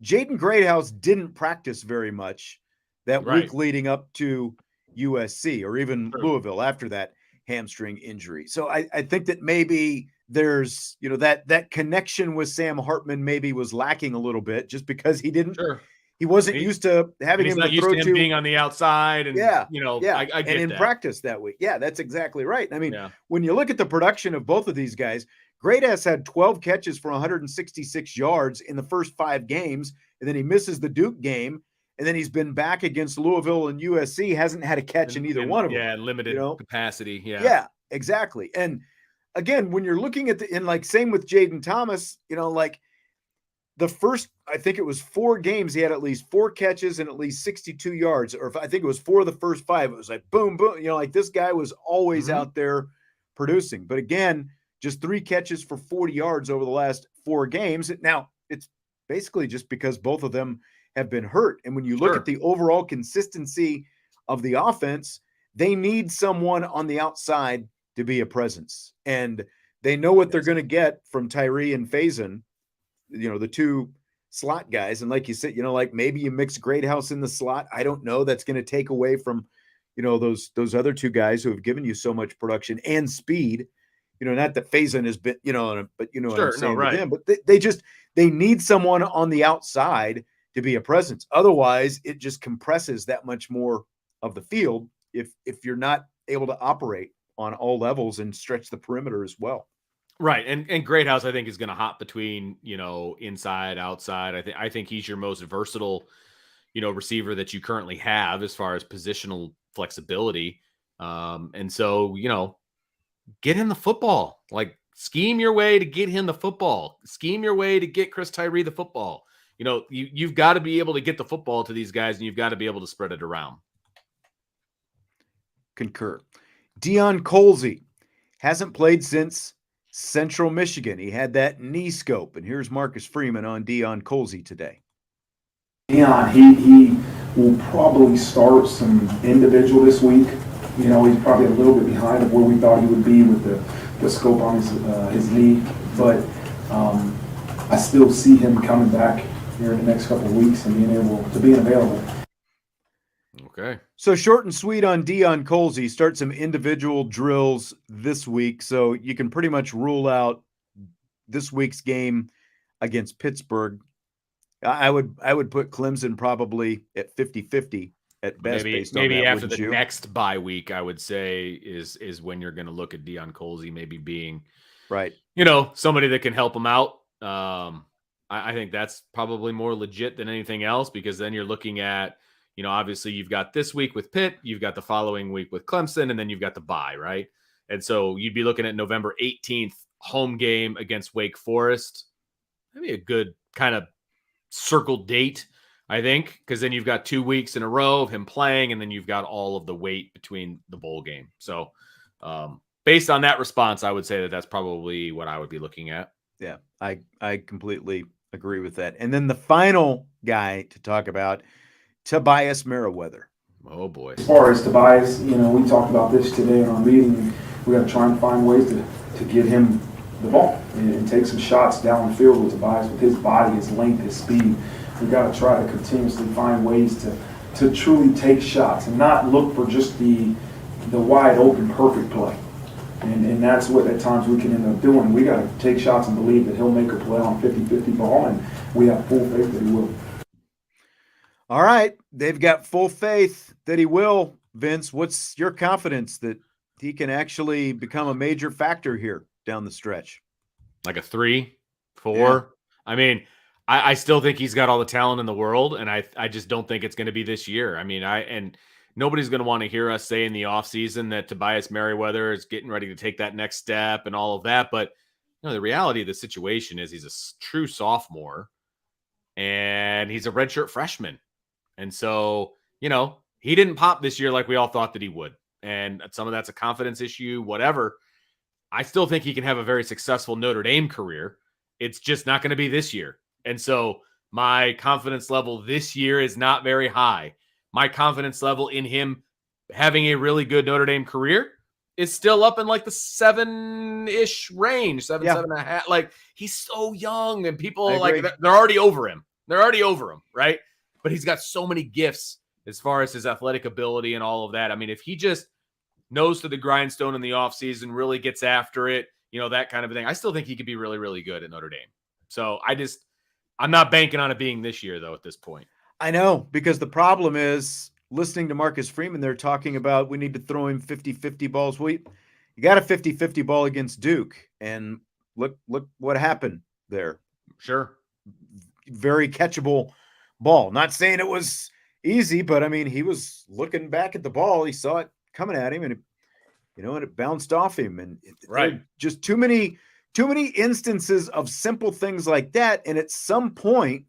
Jaden Greathouse didn't practice very much that week leading up to USC or even Louisville after that hamstring injury. So I think that maybe there's, that connection with Sam Hartman maybe was lacking a little bit just because he didn't, he wasn't used to having him to throw to being on the outside. And, I get and in that. practice that week. Yeah, that's exactly right. I mean, when you look at the production of both of these guys, Greathouse had 12 catches for 166 yards in the first 5 games, and then he misses the Duke game, and then he's been back against Louisville and USC, hasn't had a catch in either one of them. Yeah, limited capacity. Yeah, exactly. And again, when you're looking at same with Jayden Thomas, the first, I think it was 4 games, he had at least 4 catches and at least 62 yards, or I think it was 4 of the first 5. It was like boom, boom. This guy was always out there producing. But again, just 3 catches for 40 yards over the last 4 games. Now, it's basically just because both of them have been hurt. And when you look at the overall consistency of the offense, they need someone on the outside to be a presence. And they know what they're going to get from Tyree and Faison, the 2 slot guys. And like you said, maybe you mix Greathouse in the slot. I don't know. That's going to take away from, those other 2 guys who have given you so much production and speed. Not that Faison has been, but what I'm saying with him. But they need someone on the outside to be a presence. Otherwise, it just compresses that much more of the field if you're not able to operate on all levels and stretch the perimeter as well. Right. And Greathouse, I think, is going to hop between, inside, outside. I think he's your most versatile, receiver that you currently have as far as positional flexibility. And so, get him the football, scheme your way to get him the football, scheme your way to get Chris Tyree the football. You've got to be able to get the football to these guys, and you've got to be able to spread it around. Concur. Deion Colzie hasn't played since Central Michigan. He had that knee scope. And here's Marcus Freeman on Deion Colzie today. Deion, he will probably start some individual this week. You know, he's probably a little bit behind of where we thought he would be with the scope on his knee. But I still see him coming back here in the next couple of weeks and being available. Okay. So short and sweet on Deion Colzie. Start some individual drills this week. So you can pretty much rule out this week's game against Pittsburgh. I would put Clemson probably at 50-50 at best. Maybe after the next bye week, I would say is when you're going to look at Deion Colzie maybe being right. Somebody that can help him out. I think that's probably more legit than anything else, because then you're looking at, obviously you've got this week with Pitt, you've got the following week with Clemson, and then you've got the bye, right? And so you'd be looking at November 18th home game against Wake Forest. That'd be a good kind of circle date, I think, because then you've got 2 weeks in a row of him playing, and then you've got all of the wait between the bowl game. So based on that response, I would say that that's probably what I would be looking at. Yeah, I completely agree with that. And then the final guy to talk about, Tobias Merriweather. Oh, boy. As far as Tobias, we talked about this today in our meeting. We got to try and find ways to get him the ball and take some shots downfield with Tobias, with his body, his length, his speed. We got to try to continuously find ways to truly take shots and not look for just the wide open perfect play. And that's what at times we can end up doing. We got to take shots and believe that he'll make a play on 50-50 ball, and we have full faith that he will. All right, they've got full faith that he will. Vince, what's your confidence that he can actually become a major factor here down the stretch? Like a 3, 4. Yeah. I mean, I still think he's got all the talent in the world, and I just don't think it's going to be this year. I mean, and nobody's going to want to hear us say in the offseason that Tobias Merriweather is getting ready to take that next step and all of that. But the reality of the situation is he's a true sophomore, and he's a redshirt freshman. And so, he didn't pop this year like we all thought that he would. And some of that's a confidence issue, whatever. I still think he can have a very successful Notre Dame career. It's just not going to be this year. And so my confidence level this year is not very high. My confidence level in him having a really good Notre Dame career is still up in like the 7-ish range, 7.5. Like, he's so young, and people they're already over him. They're already over him, right? But he's got so many gifts as far as his athletic ability and all of that. I mean, if he just nose to the grindstone in the offseason, really gets after it, that kind of thing, I still think he could be really, really good at Notre Dame. So I'm not banking on it being this year, though, at this point. I know, because the problem is, listening to Marcus Freeman, they're talking about we need to throw him 50-50 balls. You got a 50-50 ball against Duke, and look what happened there. Sure. Very catchable ball. Not saying it was easy, but I mean, he was looking back at the ball. He saw it coming at him, and it bounced off him. And right, just too many instances of simple things like that. And at some point,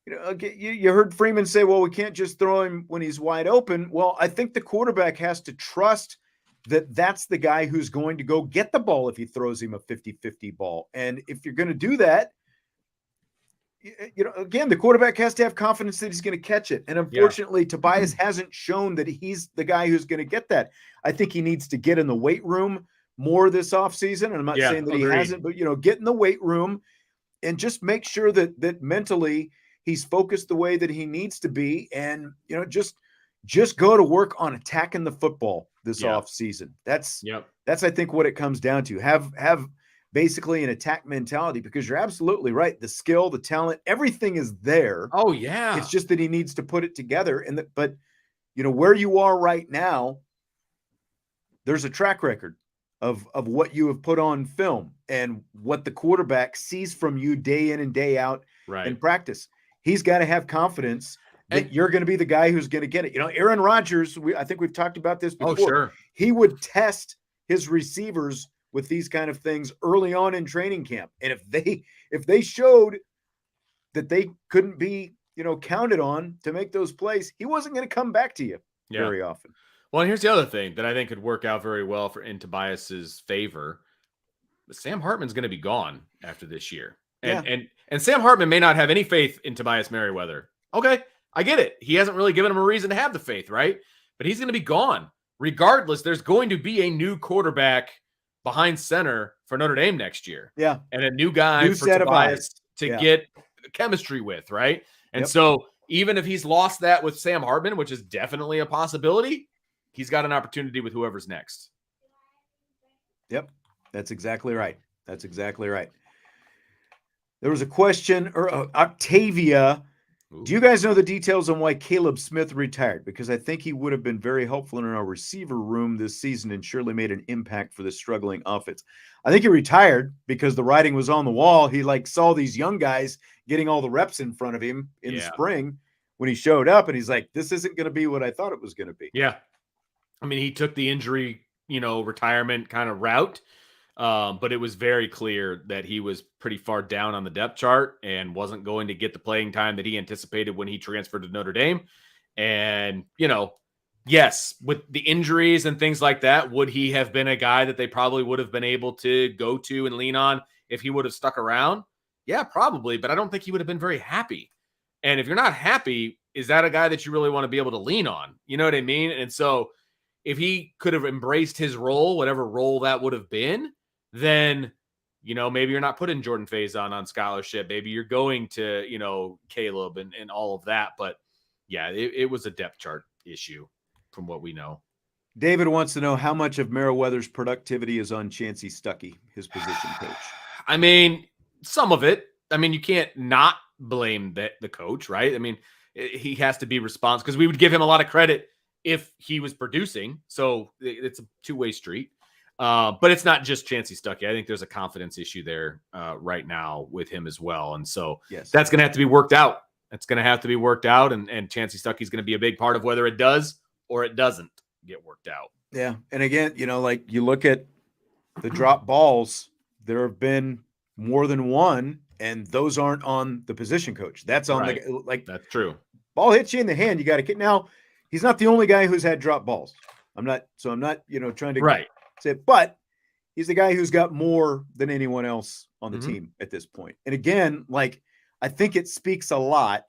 you heard Freeman say, well, we can't just throw him when he's wide open. Well, I think the quarterback has to trust that that's the guy who's going to go get the ball if he throws him a 50-50 ball. And if you're going to do that, again, the quarterback has to have confidence that he's going to catch it. And unfortunately, Tobias hasn't shown that he's the guy who's going to get that. I think he needs to get in the weight room more this offseason. And I'm not saying that he hasn't, but, get in the weight room and just make sure that mentally he's focused the way that he needs to be. And, just go to work on attacking the football this offseason. That's I think what it comes down to. Have basically an attack mentality, because you're absolutely right. The skill, the talent, everything is there. Oh yeah. It's just that he needs to put it together. But where you are right now, there's a track record of what you have put on film and what the quarterback sees from you day in and day out in practice. He's got to have confidence that you're going to be the guy who's going to get it. Aaron Rodgers, I think we've talked about this before. Oh, sure. He would test his receivers with these kind of things early on in training camp. And if they showed that they couldn't be, counted on to make those plays, he wasn't going to come back to you very often. Well, and here's the other thing that I think could work out very well in Tobias's favor. Sam Hartman's going to be gone after this year. And Sam Hartman may not have any faith in Tobias Merriweather Okay, I get it. He hasn't really given him a reason to have the faith, right? But he's going to be gone. Regardless, there's going to be a new quarterback behind center for Notre Dame next year. Yeah. And a new guy New for set of Tobias eyes. to Yeah. get chemistry with, right? And Yep. so even if he's lost that with Sam Hartman, which is definitely a possibility, he's got an opportunity with whoever's next. Yep. That's exactly right. That's exactly right. There was a question, or Octavia. Ooh. Do you guys know the details on why Caleb Smith retired? Because I think he would have been very helpful in our receiver room this season and surely made an impact for the struggling offense. I think he retired because the writing was on the wall. He saw these young guys getting all the reps in front of him in the spring when he showed up, and he's like, this isn't going to be what I thought it was going to be. Yeah. I mean, he took the injury, retirement kind of route. But it was very clear that he was pretty far down on the depth chart and wasn't going to get the playing time that he anticipated when he transferred to Notre Dame. And, yes, with the injuries and things like that, would he have been a guy that they probably would have been able to go to and lean on if he would have stuck around? Yeah, probably, but I don't think he would have been very happy. And if you're not happy, is that a guy that you really want to be able to lean on? You know what I mean? And so if he could have embraced his role, whatever role that would have been, then, maybe you're not putting Jordan Faison on scholarship. Maybe you're going to, Caleb and all of that. But yeah, it was a depth chart issue from what we know. David wants to know how much of Merriweather's productivity is on Chancey Stuckey, his position coach. I mean, some of it. I mean, you can't not blame the coach, right? I mean, he has to be responsible because we would give him a lot of credit if he was producing. So it's a two-way street. But it's not just Chancey Stuckey. I think there's a confidence issue there right now with him as well. And so that's going to have to be worked out. It's going to have to be worked out. And Chancey Stuckey is going to be a big part of whether it does or it doesn't get worked out. Yeah. And again, you look at the drop balls, there have been more than one, and those aren't on the position coach. That's on that's true. Ball hits you in the hand. You got to get. Now, he's not the only guy who's had drop balls. I'm not trying to but he's the guy who's got more than anyone else on the team at this point. And again, I think it speaks a lot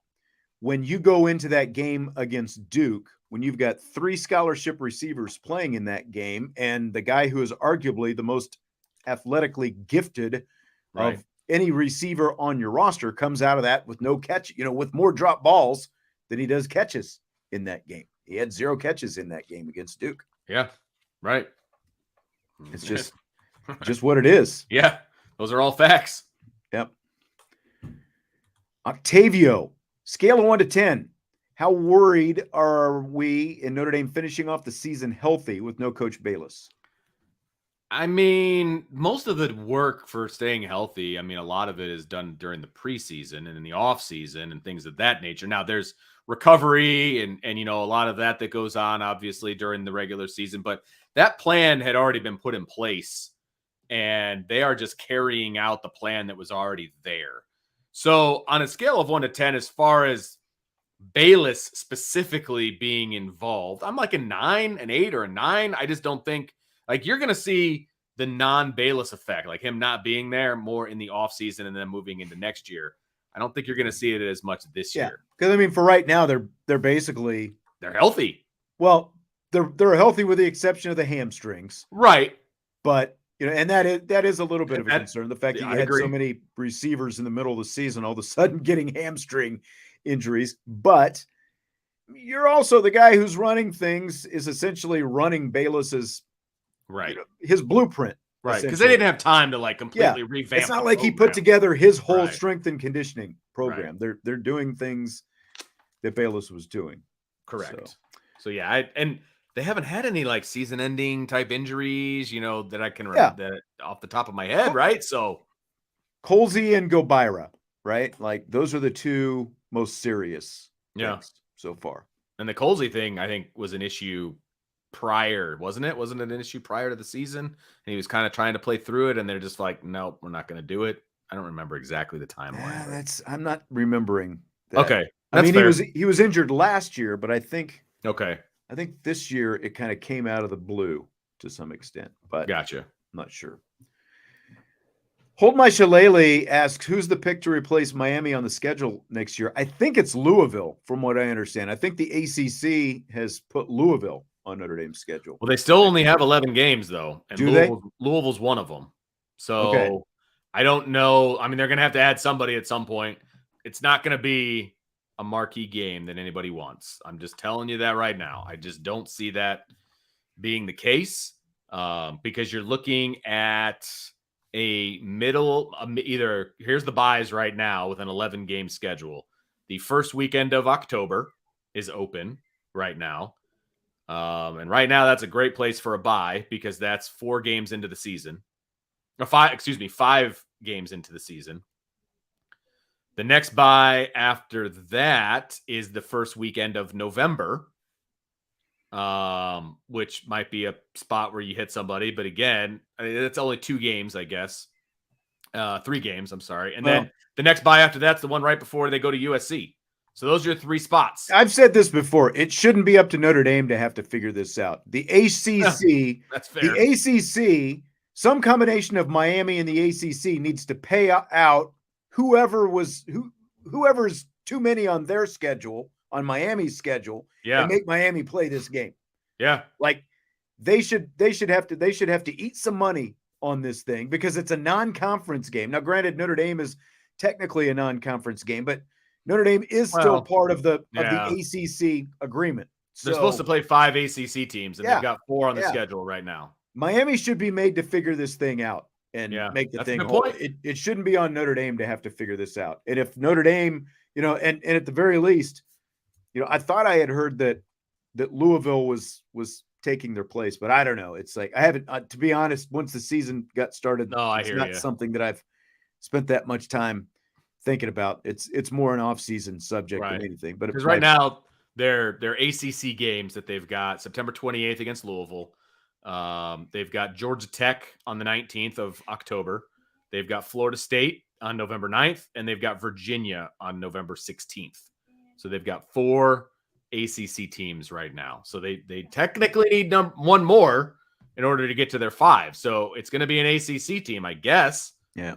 when you go into that game against Duke, when you've got 3 scholarship receivers playing in that game, and the guy who is arguably the most athletically gifted of any receiver on your roster comes out of that with no catch, with more drop balls than he does catches in that game. He had 0 catches in that game against Duke. Yeah, right. It's just what it is. Yeah, those are all facts. Yep. Octavio, scale of 1 to 10. How worried are we in Notre Dame finishing off the season healthy with no Coach Bayless? I mean, most of the work for staying healthy, a lot of it is done during the preseason and in the off season and things of that nature. Now there's recovery and a lot of that goes on obviously during the regular season, but that plan had already been put in place and they are just carrying out the plan that was already there. So on a scale of 1 to 10, as far as Bayless specifically being involved, I'm like a 9, an 8 or a 9. I just don't think you're going to see the non-Bayless effect, like him not being there more in the offseason and then moving into next year. I don't think you're going to see it as much this year. Because for right now, they're basically healthy. Well, they're healthy with the exception of the hamstrings, right? But and that is a little bit of a concern. The fact that you had so many receivers in the middle of the season, all of a sudden getting hamstring injuries. But you're also the guy who's running things is essentially running Bayless's his blueprint. Right, because they didn't have time to completely revamp. It's not like he put together his whole strength and conditioning program. Right. They're doing things that Bayless was doing. Correct. So yeah, and they haven't had any season-ending type injuries, that I can remember that off the top of my head, right? So Colzie and Gobira, right? Those are the 2 most serious things so far. And the Colzie thing, I think, was an issue prior, wasn't it? Wasn't it an issue prior to the season? And he was kind of trying to play through it, and they're just like, nope, we're not going to do it. I don't remember exactly the timeline. I'm not remembering that. Okay. He was injured last year, but I think this year it kind of came out of the blue to some extent. But gotcha. I'm not sure. Hold My Shillelagh asks, who's the pick to replace Miami on the schedule next year? I think it's Louisville, from what I understand. I think the ACC has put Louisville on Notre Dame's schedule. Well, they still only have 11 games, though, and Do they? Louisville's one of them. So Okay. I don't know. I mean, they're going to have to add somebody at some point. It's not going to be a marquee game that anybody wants. I'm just telling you that right now. I just don't see that being the case because you're looking at a middle either here's the buys right now with an 11 game schedule. The first weekend of October is open right now. And right now that's a great place for a buy because that's 4 games into the season. Or 5 games into the season. The next buy after that is the first weekend of November. Which might be a spot where you hit somebody, but again, I mean, it's only 2 games, I guess. 3 games, I'm sorry. And then the next buy after that's the one right before they go to USC. So those are your 3 spots. I've said this before. It shouldn't be up to Notre Dame to have to figure this out. The ACC, That's fair. the ACC, some combination of Miami and the ACC needs to pay out whoever's too many on their schedule, on Miami's schedule, Yeah. and make Miami play this game. Yeah. Like they should have to eat some money on this thing because it's a non-conference game. Now, granted, Notre Dame is technically a non-conference game, but Notre Dame is still part of the ACC agreement. They're supposed to play 5 ACC teams, and Yeah. they've got 4 on the schedule right now. Miami should be made to figure this thing out and make the thing whole. It shouldn't be on Notre Dame to have to figure this out. And if Notre Dame, and at the very least, I thought I had heard that Louisville was taking their place, but I don't know. It's like I haven't, to be honest. Once the season got started, it's not something that I've spent that much time thinking about. It's more an off-season subject than anything. But because right now their ACC games that they've got September 28th against Louisville. They've got Georgia Tech on the 19th of October. They've got Florida State on November 9th, and they've got Virginia on November 16th. So they've got 4 ACC teams right now. So they technically need one more in order to get to their 5. So it's going to be an ACC team, I guess. Yeah.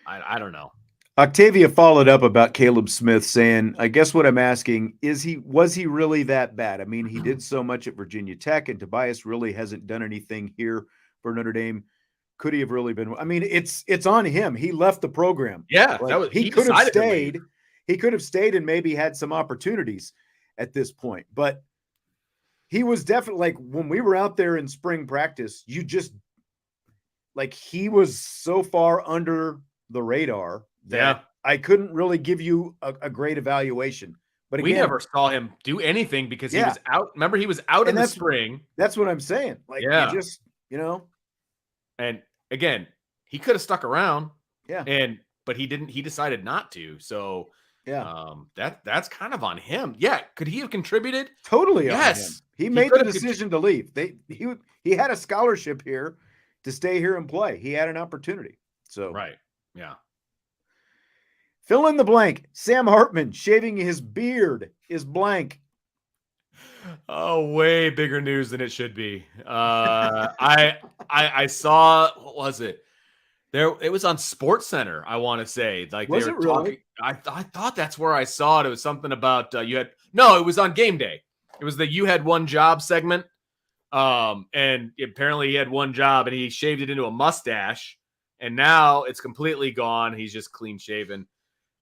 I don't know. Octavia followed up about Caleb Smith saying, I guess what I'm asking is was he really that bad? I mean, he did so much at Virginia Tech and Tobias really hasn't done anything here for Notre Dame. Could he have really been? I mean, it's on him. He left the program. Yeah. He could have stayed. He could have stayed and maybe had some opportunities at this point, but he was definitely like when we were out there in spring practice, he was so far under the radar that I couldn't really give you a great evaluation. But again, we never saw him do anything because he was out. Remember, he was out in the spring. That's what I'm saying. And again, he could have stuck around. Yeah. But he didn't. He decided not to. So that's kind of on him. Yeah. Could he have contributed? Totally. Yes. On him. He made the decision to leave. He had a scholarship here to stay here and play. He had an opportunity. So right. Yeah. Fill in the blank. Sam Hartman shaving his beard is blank. Oh, way bigger news than it should be. I saw, what was it? It was on Sports Center, I want to say. Like was they were it talking. Really? I thought that's where I saw it. It was something about it was on Game Day. It was the You Had One Job segment. And apparently he had one job and he shaved it into a mustache. And now it's completely gone. He's just clean shaven.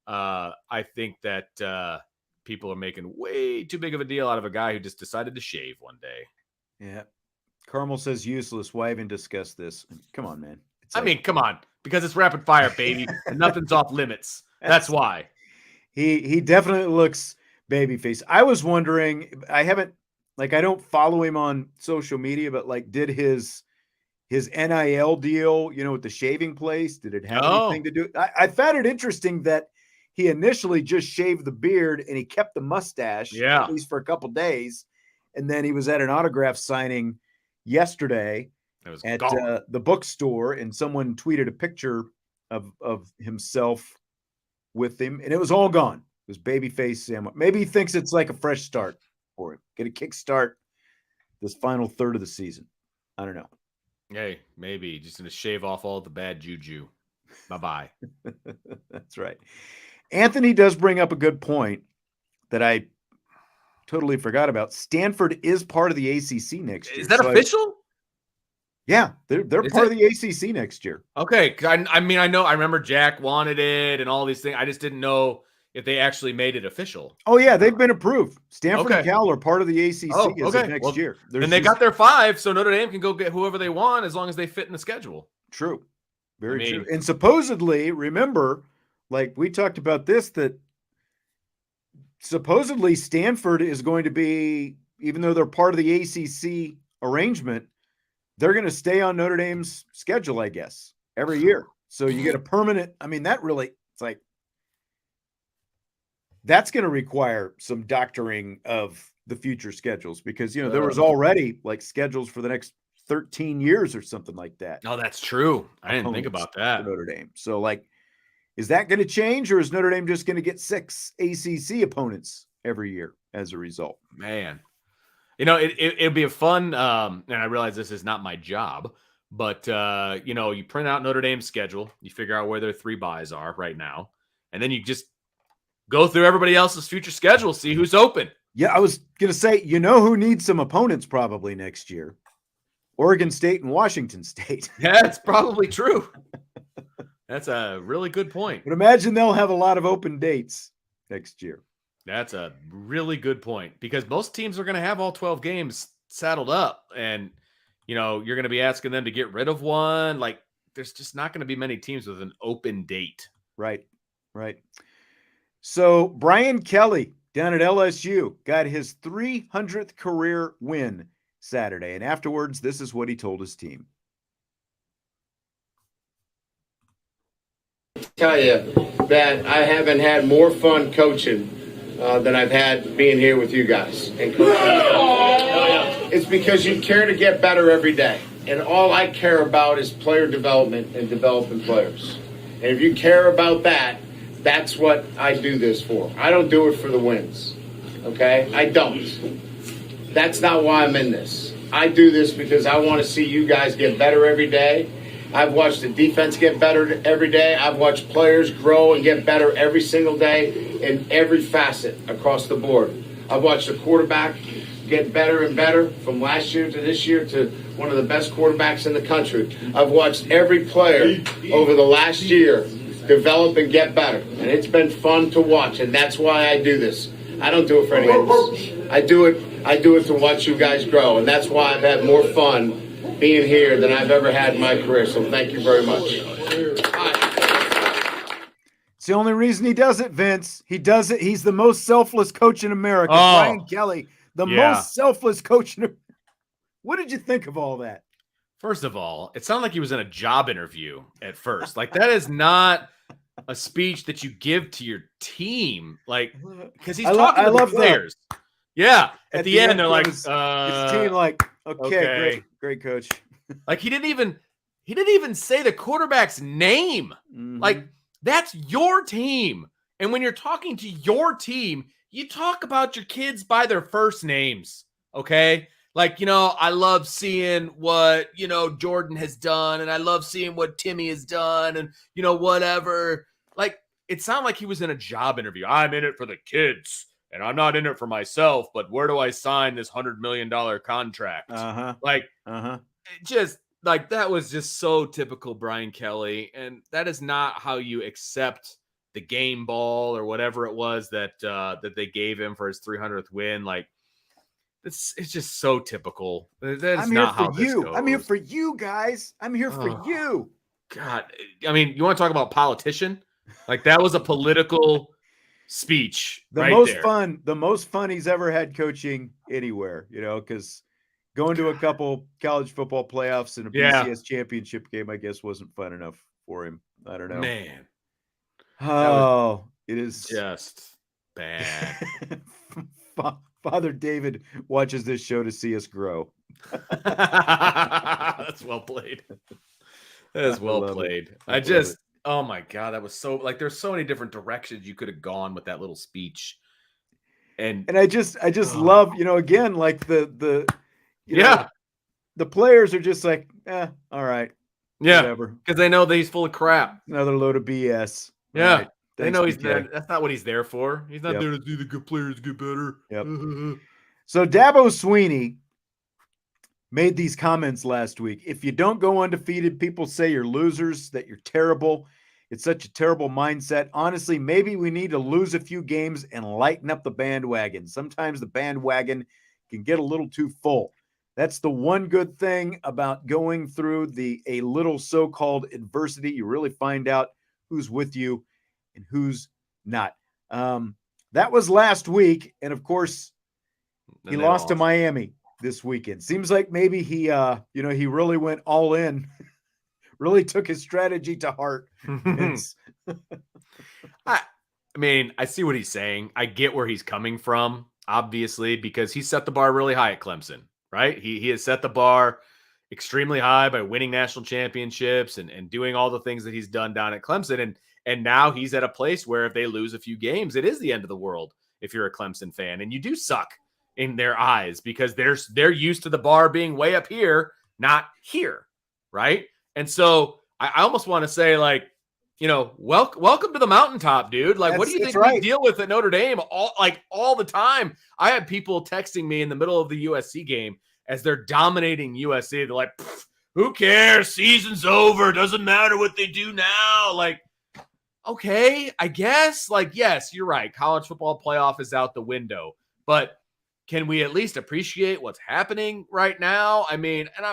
I think that people are making way too big of a deal out of a guy who just decided to shave one day. Yeah. Carmel says useless. Why even discuss this? Come on, man. Come on. Because it's rapid fire, baby. And nothing's off limits. That's why. He definitely looks babyface. I was wondering, I don't follow him on social media, but did his NIL deal, with the shaving place, did it have anything to do? I found it interesting that he initially just shaved the beard and he kept the mustache, at least for a couple days. And then he was at an autograph signing yesterday at the bookstore, and someone tweeted a picture of himself with him, and it was all gone. It was babyface Sam. Maybe he thinks it's like a fresh start for him. Get a kickstart this final third of the season. I don't know. Hey, maybe just going to shave off all the bad juju. Bye-bye. That's right. Anthony does bring up a good point that I totally forgot about. Stanford is part of the ACC next year. Is that official? Yeah, they're Is part it? of the ACC next year. Okay, 'cause I mean, I remember Jack wanted it and all these things. I just didn't know if they actually made it official. Oh yeah, they've been approved. Stanford and Okay. Cal are part of the ACC Oh, as okay. of next Well, year. And they got their 5, so Notre Dame can go get whoever they want as long as they fit in the schedule. True. Very I mean- true. And supposedly, remember, like we talked about this, that supposedly Stanford is going to be, even though they're part of the ACC arrangement, they're going to stay on Notre Dame's schedule, I guess, every year. So you get a permanent, I mean, that really, it's like, that's going to require some doctoring of the future schedules because, you know, there was already like schedules for the next 13 years or something like that. Oh, that's true. I didn't think Opponents about that. for Notre Dame. So, like, is that going to change, or is Notre Dame just going to get 6 ACC opponents every year as a result? Man, you know, it'd be a fun, and I realize this is not my job, but, you know, you print out Notre Dame's schedule, you figure out where their 3 buys are right now, and then you just go through everybody else's future schedule, see who's open. Yeah, I was going to say, you know who needs some opponents probably next year? Oregon State and Washington State. Yeah, it's probably true. That's a really good point. But imagine they'll have a lot of open dates next year. That's a really good point because most teams are going to have all 12 games saddled up, and you know you're going to be asking them to get rid of one. Like, there's just not going to be many teams with an open date. Right. So Brian Kelly down at LSU got his 300th career win Saturday, and afterwards, this is what he told his team. Tell you that I haven't had more fun coaching than I've had being here with you guys and coaching. It's because you care to get better every day, and all I care about is player development and developing players. And if you care about that, that's what I do this for. I don't do it for the wins, okay? I don't. That's not why I'm in this. I do this because I want to see you guys get better every day. I've watched the defense get better every day. I've watched players grow and get better every single day in every facet across the board. I've watched the quarterback get better and better from last year to this year to one of the best quarterbacks in the country. I've watched every player over the last year develop and get better. And it's been fun to watch, and that's why I do this. I don't do it for anyone else. I do it to watch you guys grow, and that's why I've had more fun being here than I've ever had in my career. So thank you very much. It's the only reason he does it, Vince. He does it. He's the most selfless coach in America. Brian Kelly, the most selfless coach in. What did you think of all that? First of all, it sounded like he was in a job interview at first. Like, that is not a speech that you give to your team. Like, because he's talking to the players. Yeah. At the end, they're like, his team, like, okay. Great coach. Like, he didn't even say the quarterback's name. Mm-hmm. Like, that's your team. And when you're talking to your team, you talk about your kids by their first names. Okay. Like, you know, I love seeing what, you know, Jordan has done, and I love seeing what Timmy has done, and, you know, whatever. Like, it sounded like he was in a job interview. I'm in it for the kids, and I'm not in it for myself, but where do I sign this $100 million contract? Just like, that was just so typical Brian Kelly. And that is not how you accept the game ball or whatever it was that they gave him for his 300th win. Like, it's just so typical. That's not how this goes. I'm here for you guys. I'm here for you. God, I mean, you want to talk about politician? Like, that was a political speech. The most fun he's ever had coaching anywhere, you know, because going to a couple college football playoffs and a BCS championship game, I guess, wasn't fun enough for him. I don't know. Man. It is just bad. Father David watches this show to see us grow. That's well played. That is well played. Oh my God, that was so, like, there's so many different directions you could have gone with that little speech. And I just love, you know, again, like the players are just like, all right. Yeah, whatever. because they know that he's full of crap. Another load of BS. Yeah, All right. they Thanks, know he's BK. there. That's not what he's there for. He's not Yep. there to see the good players get better. Yep. So Dabo Sweeney made these comments last week. If you don't go undefeated, people say you're losers, that you're terrible. It's such a terrible mindset. Honestly, maybe we need to lose a few games and lighten up the bandwagon. Sometimes the bandwagon can get a little too full. That's the one good thing about going through a little so-called adversity. You really find out who's with you and who's not. That was last week. And of course, he lost to Miami this weekend. Seems like maybe he really went all in, really took his strategy to heart. I mean, I see what he's saying. I get where he's coming from, obviously, because he set the bar really high at Clemson, right? He has set the bar extremely high by winning national championships and doing all the things that he's done down at Clemson. And now he's at a place where if they lose a few games, it is the end of the world if you're a Clemson fan. And you do suck in their eyes because they're used to the bar being way up here, not here, right? And so I almost want to say, like, welcome to the mountaintop, dude. Like, what do you think we deal with at Notre Dame all the time? I had people texting me in the middle of the USC game as they're dominating USC. They're like, who cares? Season's over. Doesn't matter what they do now. Like, okay, I guess. Like, yes, you're right. College football playoff is out the window. But can we at least appreciate what's happening right now? I mean, and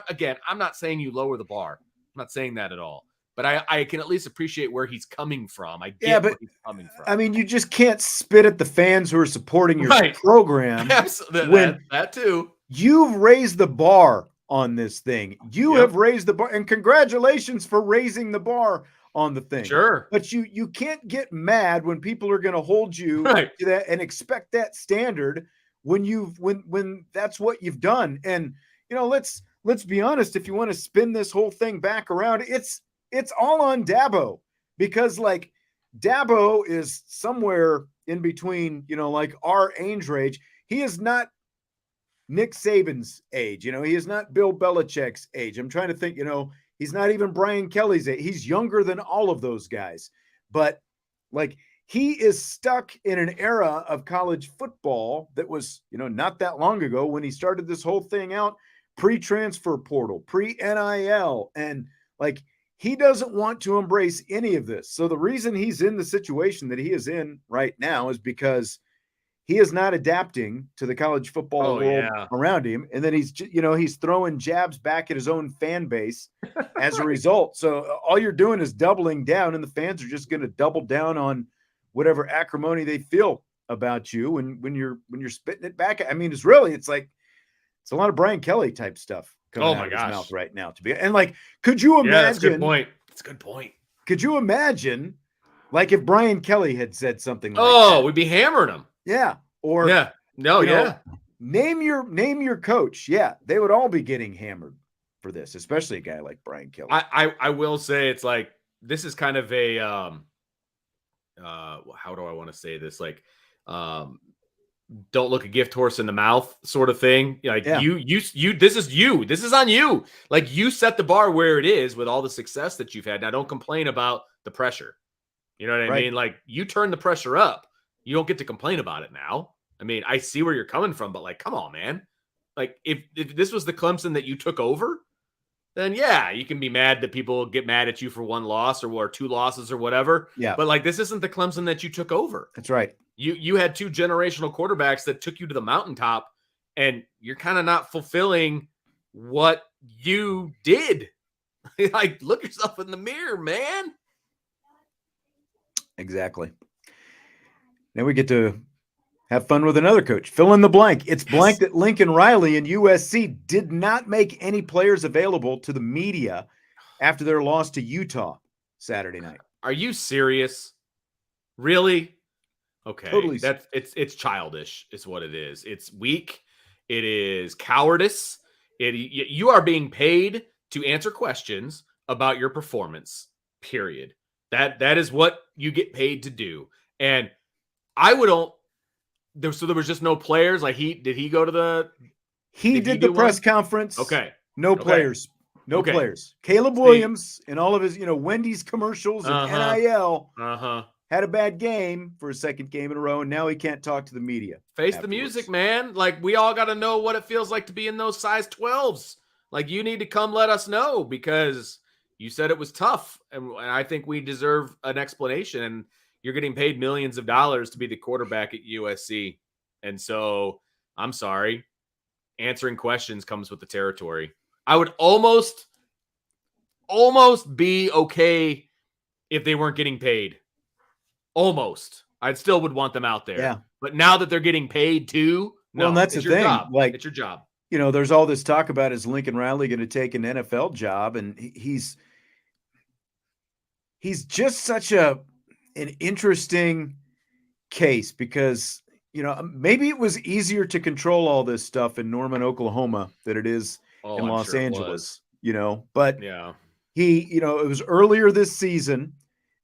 I'm not saying you lower the bar. I'm not saying that at all. But I can at least appreciate where he's coming from. I get where he's coming from. I mean, you just can't spit at the fans who are supporting your program. Absolutely. When that too. You've raised the bar on this thing. You have raised the bar, and congratulations for raising the bar on the thing. Sure. But you can't get mad when people are going to hold you to that and expect that standard when that's what you've done. And let's be honest, if you want to spin this whole thing back around, it's all on Dabo, because like Dabo is somewhere in between, like our age range. He is not Nick Saban's age. He is not Bill Belichick's age. I'm trying to think, he's not even Brian Kelly's age. He's younger than all of those guys. But like, he is stuck in an era of college football that was, not that long ago when he started this whole thing out, pre-transfer portal, pre-NIL. And like, he doesn't want to embrace any of this. So the reason he's in the situation that he is in right now is because he is not adapting to the college football world around him. And then he's throwing jabs back at his own fan base as a result. So all you're doing is doubling down, and the fans are just going to double down on whatever acrimony they feel about you when you're spitting it back. I mean, it's a lot of Brian Kelly type stuff coming out of his mouth right now. And like, could you imagine? That's a good point. That's a good point. Could you imagine, like, if Brian Kelly had said something like that? We'd be hammering him. Yeah. Or name your coach. Yeah, they would all be getting hammered for this, especially a guy like Brian Kelly. I will say it's like, this is kind of a how do I want to say this? Like, don't look a gift horse in the mouth sort of thing. Like this is on you. Like, you set the bar where it is with all the success that you've had. Now don't complain about the pressure. You know what I mean? Like, you turn the pressure up. You don't get to complain about it now. I mean, I see where you're coming from, but like, come on, man. Like, if this was the Clemson that you took over, then yeah, you can be mad that people get mad at you for one loss or 2 losses or whatever. Yeah. But like, this isn't the Clemson that you took over. That's right. You had 2 generational quarterbacks that took you to the mountaintop, and you're kind of not fulfilling what you did. Like, look yourself in the mirror, man. Exactly. Now we get to have fun with another coach. Fill in the blank. It's blank that Lincoln Riley and USC did not make any players available to the media after their loss to Utah Saturday night. Are you serious? Really? Okay. Totally. It's childish is what it is. It's weak. It is cowardice. You are being paid to answer questions about your performance, period. That is what you get paid to do. And so there was just no players. Like, did he go to the? He did the press conference. Okay. No players. No Okay. players. Caleb See- Williams and all of his, Wendy's commercials and NIL Uh-huh. had a bad game for a second game in a row, and now he can't talk to the media. Face afterwards. the music, man. Like, we all got to know what it feels like to be in those size 12s. Like, you need to come let us know, because you said it was tough. And I think we deserve an explanation. And you're getting paid millions of dollars to be the quarterback at USC. And so, I'm sorry. Answering questions comes with the territory. I would almost be okay if they weren't getting paid. Almost. I still would want them out there. Yeah. But now that they're getting paid too, Well, no, and that's it's the your thing. job. Like, It's your job. there's all this talk about, is Lincoln Riley going to take an NFL job? And he's just such an interesting case, because, maybe it was easier to control all this stuff in Norman, Oklahoma than it is Oh, in I'm Los sure it Angeles, but Yeah. it was earlier this season.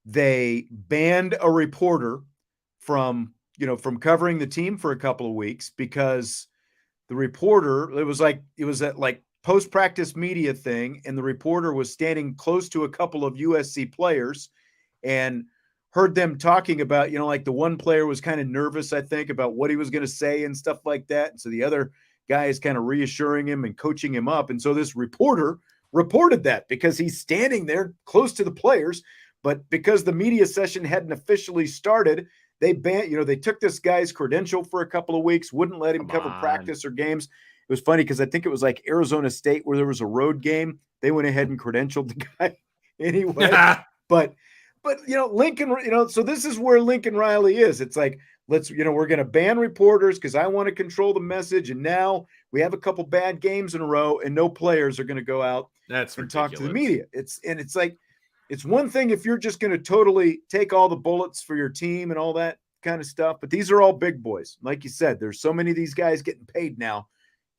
They banned a reporter from covering the team for a couple of weeks, because the reporter, it was at like post-practice media thing, and the reporter was standing close to a couple of USC players and heard them talking about, like the one player was kind of nervous, I think, about what he was going to say and stuff like that. And so the other guy is kind of reassuring him and coaching him up. And so this reporter reported that, because he's standing there close to the players, but because the media session hadn't officially started, they banned, they took this guy's credential for a couple of weeks, wouldn't let him cover practice or games. It was funny, because I think it was like Arizona State, where there was a road game. They went ahead and credentialed the guy anyway. But Lincoln, so this is where Lincoln Riley is. It's like, we're going to ban reporters because I want to control the message. And now we have a couple bad games in a row, and no players are going to go out and talk to the media. It's like, it's one thing if you're just going to totally take all the bullets for your team and all that kind of stuff, but these are all big boys. Like you said, there's so many of these guys getting paid now.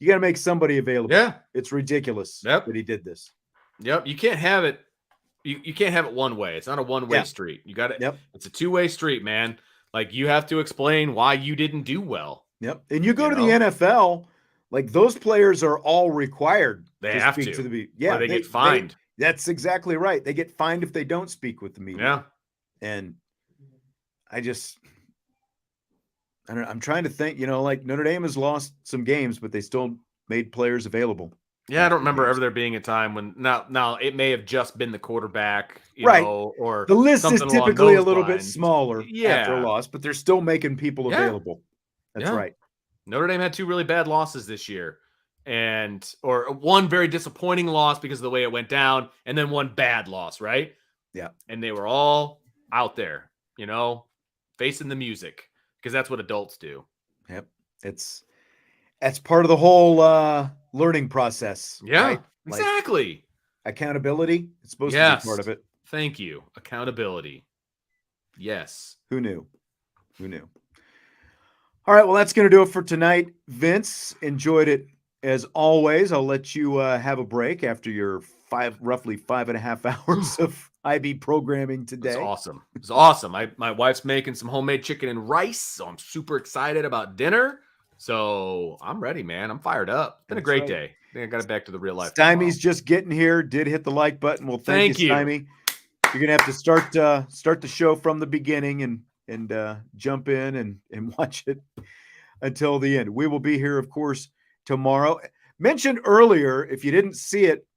You got to make somebody available. Yeah. It's ridiculous that he did this. Yep. You can't have it. You can't have it one way. It's not a one-way street. You got it. Yep. It's a two-way street, man. Like, you have to explain why you didn't do well. Yep. And you go to the NFL, like, those players are all required They have speak to. the media. Yeah, they get fined. That's exactly right. They get fined if they don't speak with the media. Yeah. And I'm trying to think, like Notre Dame has lost some games, but they still made players available. Yeah, I don't remember ever there being a time when now it may have just been the quarterback, Right. Or The list is something along typically a those little bit lines. smaller after a loss, but they're still making people available. That's right. Notre Dame had two really bad losses this year, or one very disappointing loss because of the way it went down, and then one bad loss, right? Yeah. And they were all out there, facing the music, because that's what adults do. Yep. That's part of the whole learning process. Yeah, right? exactly. Accountability. It's supposed to be part of it. Thank you. Accountability. Yes. Who knew? All right. Well, that's going to do it for tonight. Vince, enjoyed it as always. I'll let you have a break after your roughly 5.5 hours of IB programming today. It's awesome. It's awesome. My wife's making some homemade chicken and rice, so I'm super excited about dinner. So I'm ready, man. I'm fired up. Been a great day. I think I got it back to the real life. Stymie's just getting here. Did hit the like button. Well, thank you, Stymie. You're gonna have to start the show from the beginning and jump in and watch it until the end. We will be here, of course, tomorrow. Mentioned earlier, if you didn't see it,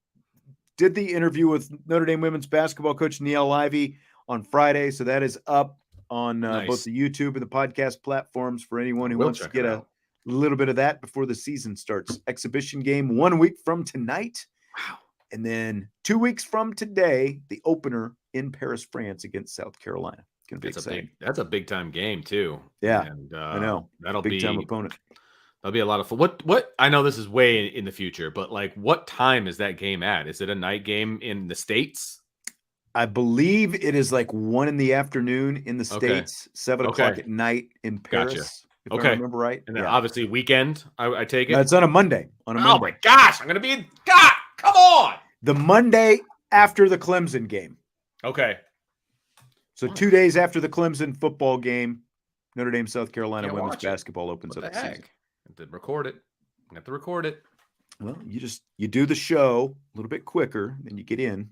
did the interview with Notre Dame women's basketball coach Niele Ivey on Friday. So that is up on both the YouTube and the podcast platforms for anyone who wants to get a little bit of that before the season starts. Exhibition game 1 week from tonight. Wow. And then 2 weeks from today, the opener in Paris, France against South Carolina. It's going to be exciting. That's a big time game too. Yeah, and, I know. That'll big be time opponent. That'll be a lot of fun. What I know this is way in the future, but like, what time is that game at? Is it a night game in the States? I believe it is like 1 p.m. in the States, 7 o'clock at night in Paris. Gotcha. If I remember right. And then obviously weekend, I take it. No, it's on a Monday. Oh my gosh, I'm going to be God, come on. The Monday after the Clemson game. Okay. So 2 days after the Clemson football game, Notre Dame, South Carolina women's basketball opens up the season. I have to record it. Well, you do the show a little bit quicker, then you get in.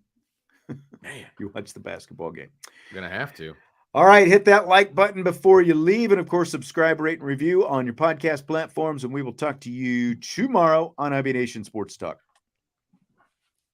Man, You watch the basketball game. I'm going to have to. All right, hit that like button before you leave. And, of course, subscribe, rate, and review on your podcast platforms. And we will talk to you tomorrow on IB Nation Sports Talk.